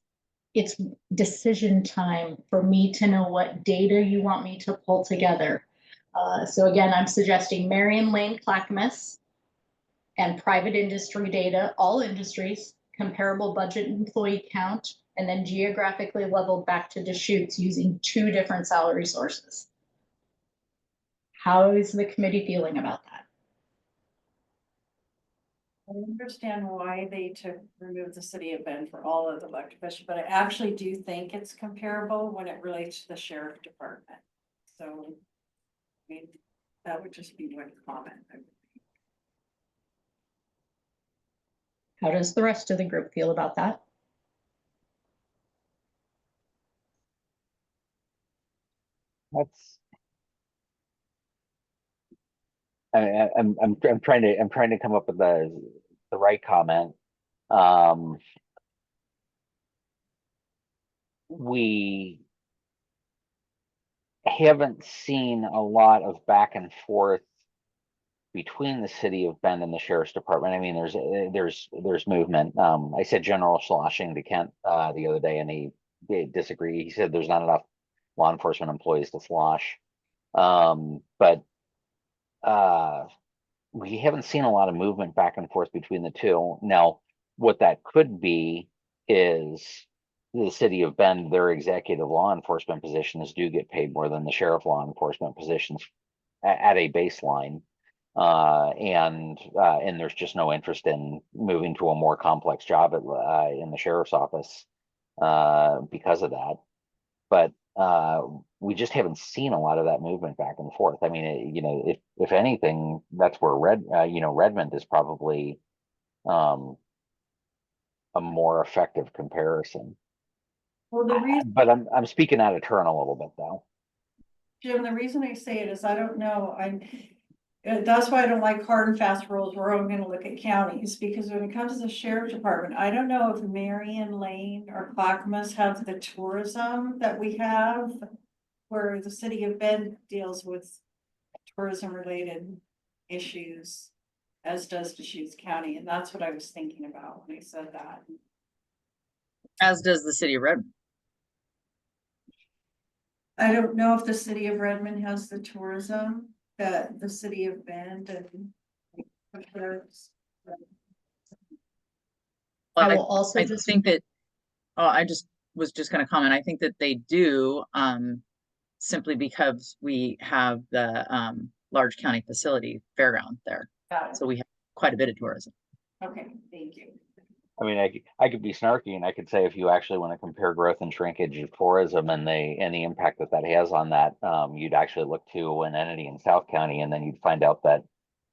decision time for me to know what data you want me to pull together. So again, I'm suggesting Marion Lane Clackamas and private industry data, all industries, comparable budget employee count, and then geographically leveled back to Deschutes using two different salary sources. How is the committee feeling about that? I understand why they remove the city of Bend for all of the elected officials, but I actually do think it's comparable when it relates to the sheriff department. So, I mean, that would just be one comment. How does the rest of the group feel about that? That's. I'm trying to come up with the right comment. We haven't seen a lot of back and forth between the city of Bend and the sheriff's department. I mean, there's movement. I said general sloshing to Kent the other day, and he disagreed. He said there's not enough law enforcement employees to slosh. But we haven't seen a lot of movement back and forth between the two. Now, what that could be is the city of Bend, their executive law enforcement positions do get paid more than the sheriff law enforcement positions at a baseline. And there's just no interest in moving to a more complex job in the sheriff's office because of that. But we just haven't seen a lot of that movement back and forth. I mean, if anything, that's where Redmond is probably a more effective comparison. Well, the reason, But I'm speaking out of turn a little bit though. Jim, the reason I say it is I don't know, that's why I don't like hard and fast rules where I'm gonna look at counties, because when it comes to the sheriff's department, I don't know if Marion Lane or Clackamas have the tourism that we have. Where the city of Bend deals with tourism related issues, as does Deschutes County, and that's what I was thinking about when I said that. As does the city of Redmond. I don't know if the city of Redmond has the tourism that the city of Bend and. Well, I will also I just think that, oh, I was just gonna comment, I think that they do, simply because we have the, large county facility fairground there. Got it. So we have quite a bit of tourism. Okay, thank you. I mean, I could be snarky and I could say if you actually want to compare growth and shrinkage of tourism and the impact that has on that, you'd actually look to an entity in South County, and then you'd find out that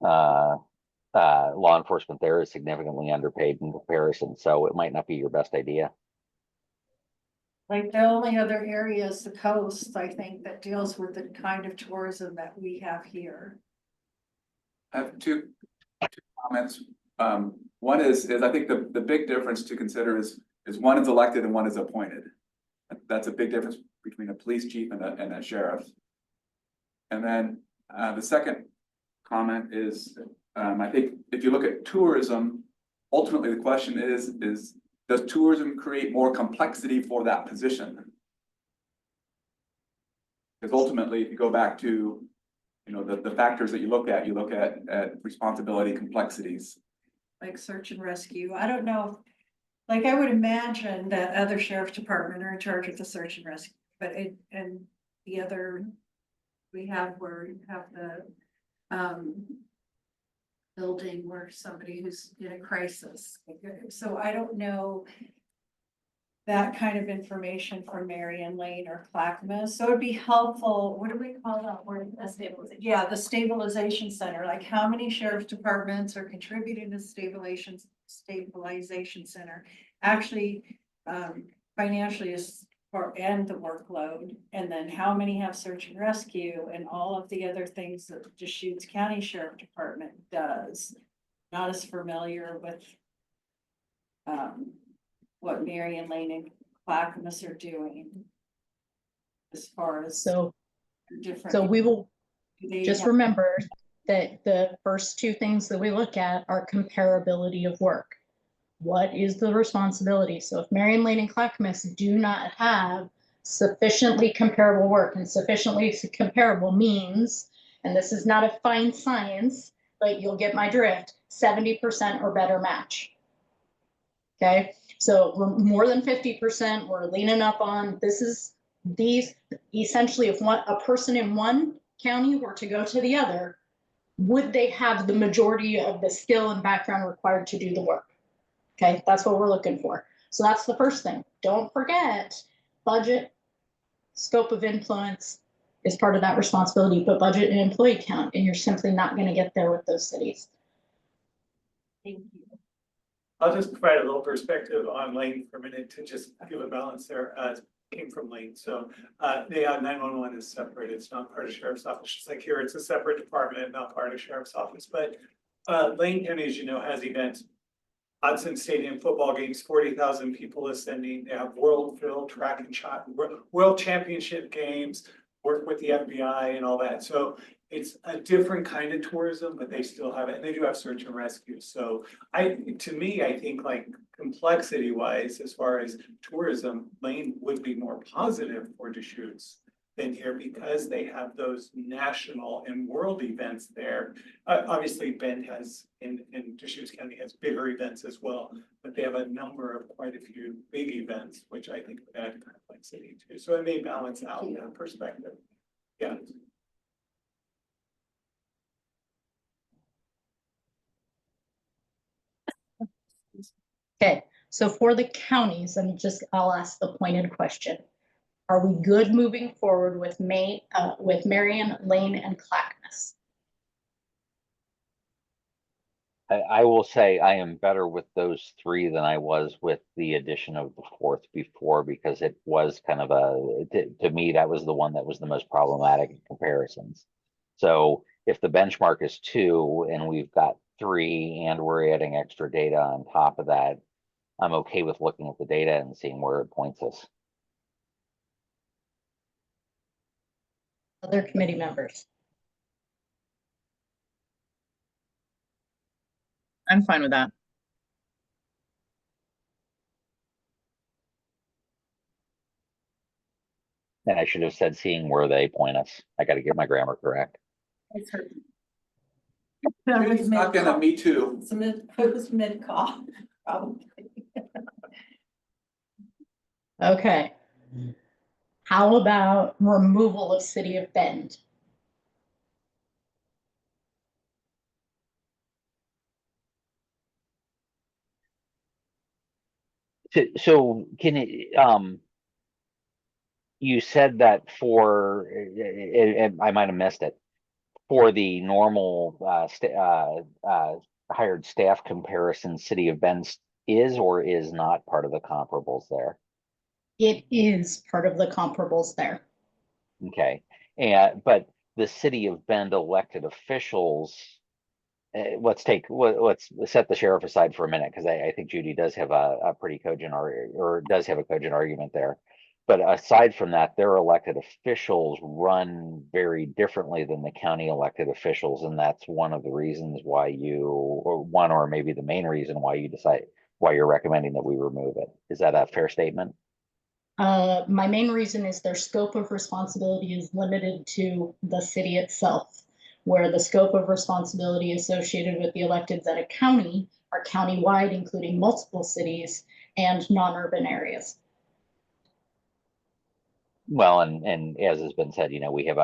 law enforcement there is significantly underpaid in comparison. So it might not be your best idea. Like the only other area is the coast, I think, that deals with the kind of tourism that we have here. I have two comments. One is I think the big difference to consider is one is elected and one is appointed. That's a big difference between a police chief and a sheriff. And then the second comment is I think if you look at tourism, ultimately the question is does tourism create more complexity for that position? Because ultimately, if you go back to, the factors that you look at responsibility, complexities. Like search and rescue, I don't know, like I would imagine that other sheriff's department are in charge of the search and rescue, but and the other. We have where you have the building where somebody who's in a crisis, so I don't know. that kind of information from Marion Lane or Clackamas. So it'd be helpful, what do we call that word? The stabilization. Yeah, the stabilization center, like how many sheriff's departments are contributing to stabilization center. Actually, financially is for, and the workload, and then how many have search and rescue and all of the other things that the Deschutes County Sheriff Department does. Not as familiar with what Marion Lane and Clackamas are doing as far as So, different. so we will they just have- remember that the first two things that we look at are comparability of work. What is the responsibility? So if Marion Lane and Clackamas do not have sufficiently comparable work, and sufficiently comparable means, and this is not a fine science, but you'll get my drift, 70% or better match. Okay, so we're more than 50%, we're leaning up on, this is these, essentially if a person in one county were to go to the other, would they have the majority of the skill and background required to do the work? Okay, that's what we're looking for. So that's the first thing. Don't forget, budget, scope of influence is part of that responsibility, but budget and employee count, and you're simply not going to get there with those cities. Thank you. I'll just provide a little perspective on Lane for a minute to just give a balance there. Came from Lane, so the 911 is separate. It's not part of Sheriff's Office. Just like here, it's a separate department, not part of Sheriff's Office. But Lane County, as you know, has events. Hudson Stadium football games, 40,000 people ascending. They have world field track and shot, world championship games. Work with the FBI and all that. So it's a different kind of tourism, but they still have it. And they do have search and rescue. So to me, I think like complexity wise, as far as tourism, Lane would be more positive for Deschutes than here because they have those national and world events there. Obviously Bend has, in Deschutes County has bigger events as well, but they have a number of quite a few big events, which I think would add complexity too. So it may balance out that perspective. Yeah. Okay, so for the counties, I'll ask the pointed question. Are we good moving forward with Marion, Lane, and Clackamas? I will say I am better with those three than I was with the addition of the fourth before, because it was kind of to me, that was the one that was the most problematic in comparisons. So if the benchmark is 2 and we've got 3 and we're adding extra data on top of that, I'm okay with looking at the data and seeing where it points us. Other committee members? I'm fine with that. And I should have said seeing where they point us. I got to get my grammar correct. It's her. It's not gonna, me too. It was mid-call, probably. Okay. How about removal of City of Bend? So can it, you said that for, I might have missed it, for the normal hired staff comparison, City of Bend is or is not part of the comparables there? It is part of the comparables there. Okay, but the City of Bend elected officials, let's set the sheriff aside for a minute, because I think Judy does have a pretty cogent or does have a cogent argument there. But aside from that, their elected officials run very differently than the county elected officials, and that's one of the reasons why or maybe the main reason why you're recommending that we remove it. Is that a fair statement? My main reason is their scope of responsibility is limited to the city itself, where the scope of responsibility associated with the electeds at a county are countywide, including multiple cities and non-urban areas. Well, and as has been said, we have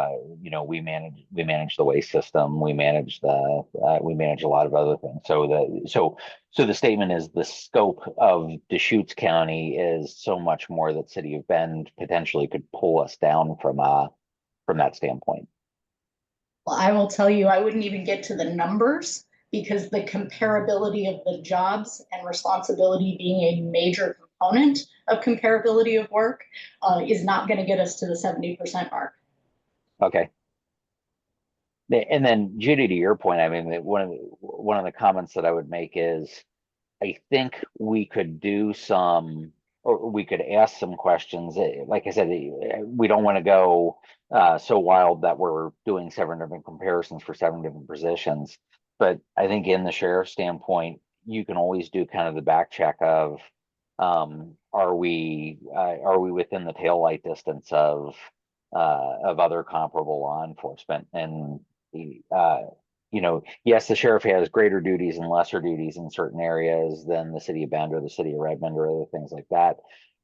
we manage the waste system, we manage we manage a lot of other things. So the statement is the scope of Deschutes County is so much more that City of Bend potentially could pull us down from that standpoint. Well, I will tell you, I wouldn't even get to the numbers because the comparability of the jobs and responsibility being a major component of comparability of work is not going to get us to the 70% mark. Okay. And then Judy, to your point, I mean, one of the comments that I would make is, I think we could do some, or we could ask some questions. Like I said, we don't want to go so wild that we're doing 7 different comparisons for 7 different positions. But I think in the sheriff's standpoint, you can always do kind of the back check of, are we within the taillight distance of other comparable law enforcement? And yes, the sheriff has greater duties and lesser duties in certain areas than the city of Bend or the city of Redmond or other things like that.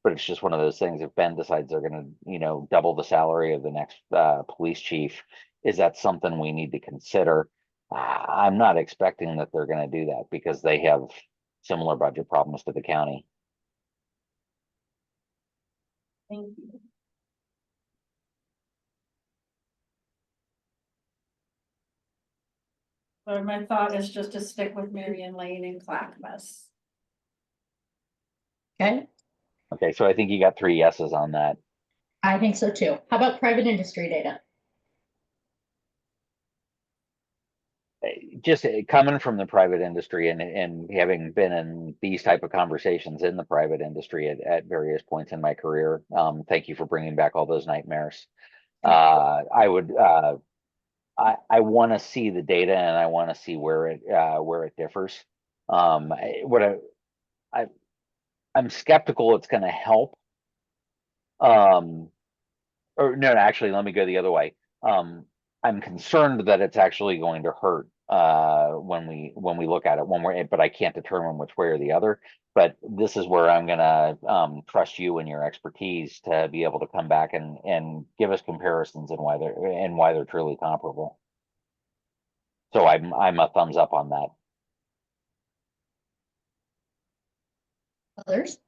But it's just one of those things. If Bend decides they're going to, double the salary of the next police chief, is that something we need to consider? I'm not expecting that they're going to do that because they have similar budget problems to the county. Thank you. But my thought is just to stick with Marion Lane and Clackamas. Okay, Okay, so I think you got 3 yeses on that. I think so too. How about private industry data? Just coming from the private industry and having been in these type of conversations in the private industry at various points in my career, thank you for bringing back all those nightmares. I want to see the data and I want to see where it differs. I'm skeptical it's going to help. Or no, actually, let me go the other way. I'm concerned that it's actually going to hurt when we look at it but I can't determine which way or the other. But this is where I'm gonna trust you and your expertise to be able to come back and give us comparisons and why they're truly comparable. So I'm a thumbs up on that. Others?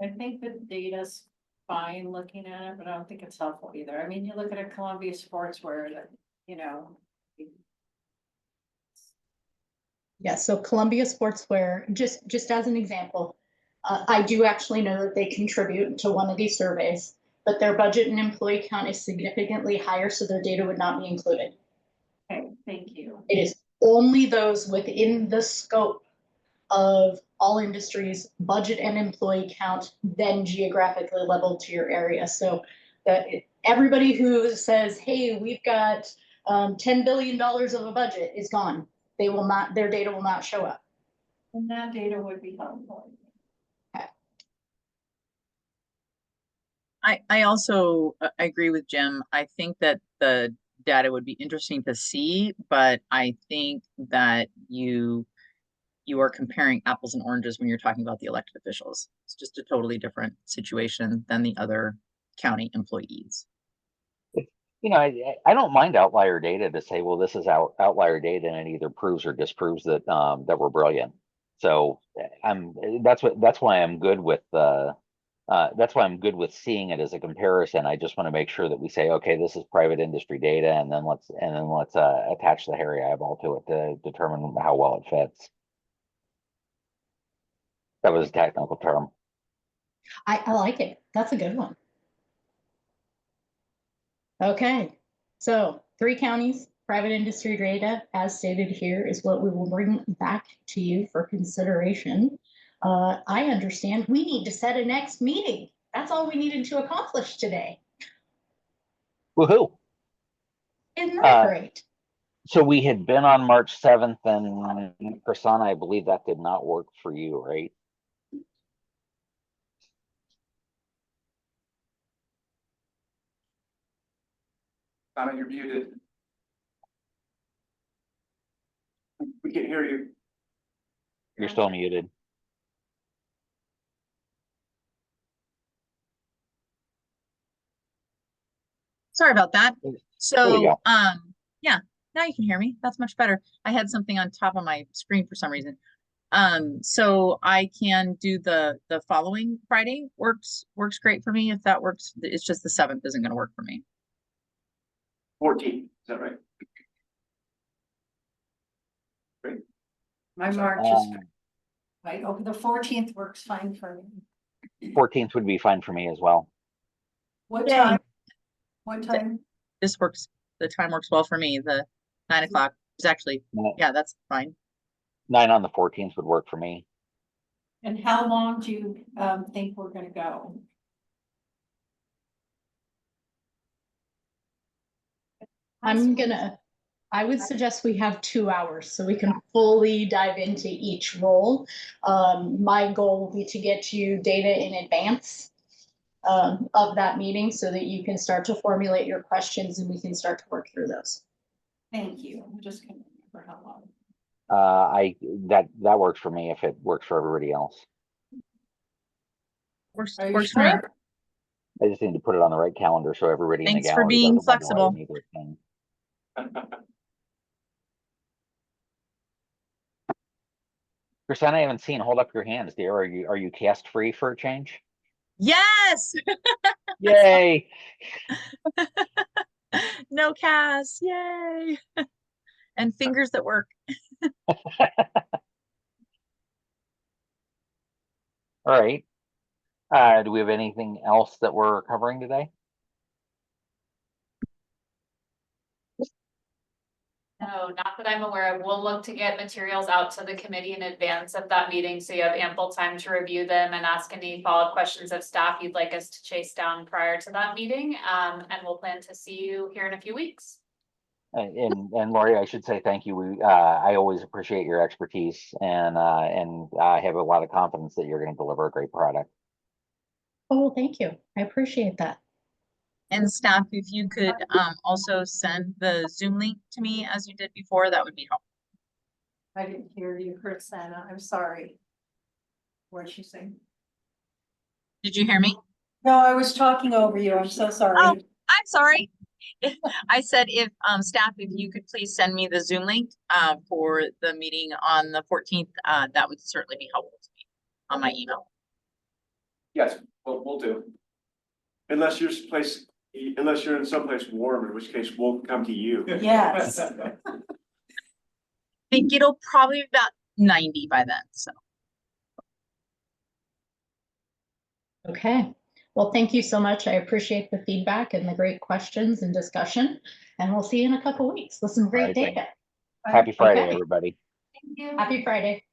I think the data's fine looking at it, but I don't think it's helpful either. I mean, you look at a Columbia Sportswear that, Yeah, so Columbia Sportswear, just as an example, I do actually know that they contribute to one of these surveys, but their budget and employee count is significantly higher, so their data would not be included. okay, thank you. It is only those within the scope of all industries, budget and employee count, then geographically leveled to your area. So that everybody who says, hey, we've got $10 billion of a budget is gone. Their data will not show up. And that data would be helpful. I also I agree with Jim. I think that the data would be interesting to see, but I think that you are comparing apples and oranges when you're talking about the elected officials. It's just a totally different situation than the other county employees. I don't mind outlier data to say, well, this is outlier data and it either proves or disproves that we're brilliant. So that's why I'm good with seeing it as a comparison. I just want to make sure that we say, okay, this is private industry data, and then let's attach the hairy eyeball to it to determine how well it fits. That was a technical term. I like it. That's a good one. Okay, so 3 counties, private industry data, as stated here, is what we will bring back to you for consideration. I understand we need to set a next meeting. That's all we needed to accomplish today. Woohoo! Isn't that great? So we had been on March 7th, and Prasanna, I believe that did not work for you, right? Donna, you're muted. We can't hear you. You're still muted. Sorry about that. There we So, go. yeah, now you can hear me. That's much better. I had something on top of my screen for some reason. So I can do the following Friday works great for me. If that works, it's just the 7th isn't gonna work for me. 14, is that right? My March is, Um, right, over the 14th works fine for me. 14th would be fine for me as well. What Yay. time? What time? This works, the time works well for me. The 9 o'clock is actually, No. yeah, that's fine. 9 on the 14th would work for me. And how long do you think we're gonna go? I would suggest we have 2 hours so we can fully dive into each role. My goal will be to get you data in advance of that meeting so that you can start to formulate your questions and we can start to work through those. Thank you. I'm just gonna remember how long. That works for me if it works for everybody else. Works Are you works for me. sure? I just need to put it on the right calendar so everybody in the Thanks for gallery being doesn't wonder why flexible. they need to attend. Christina, I haven't seen. Hold up your hands, dear. Are you cast free for a change? Yes. Yay! No cast. Yay. And fingers that work. All right. Do we have anything else that we're covering today? No, not that I'm aware of. We'll look to get materials out to the committee in advance of that meeting, so you have ample time to review them and ask any follow-up questions of staff you'd like us to chase down prior to that meeting. And we'll plan to see you here in a few weeks. And Lori, I should say thank you. I always appreciate your expertise and I have a lot of confidence that you're going to deliver a great product. Oh, thank you. I appreciate that. And staff, if you could also send the Zoom link to me as you did before, that would be helpful. I didn't hear you, Christina. I'm sorry. What'd she say? Did you hear me? No, I was talking over you. I'm so sorry. Oh. I'm sorry. I said if staff, if you could please send me the Zoom link for the meeting on the 14th, that would certainly be helpful to me on my email. Yes, we'll do. Unless you're in someplace warm, in which case we'll come to you. Yes. I think it'll probably be about 90 by then, so. Okay. Well, thank you so much. I appreciate the feedback and the great questions and discussion. And we'll see you in a couple of weeks with some great All right, data. Happy Friday, Okay. everybody. Thank you. Happy Friday.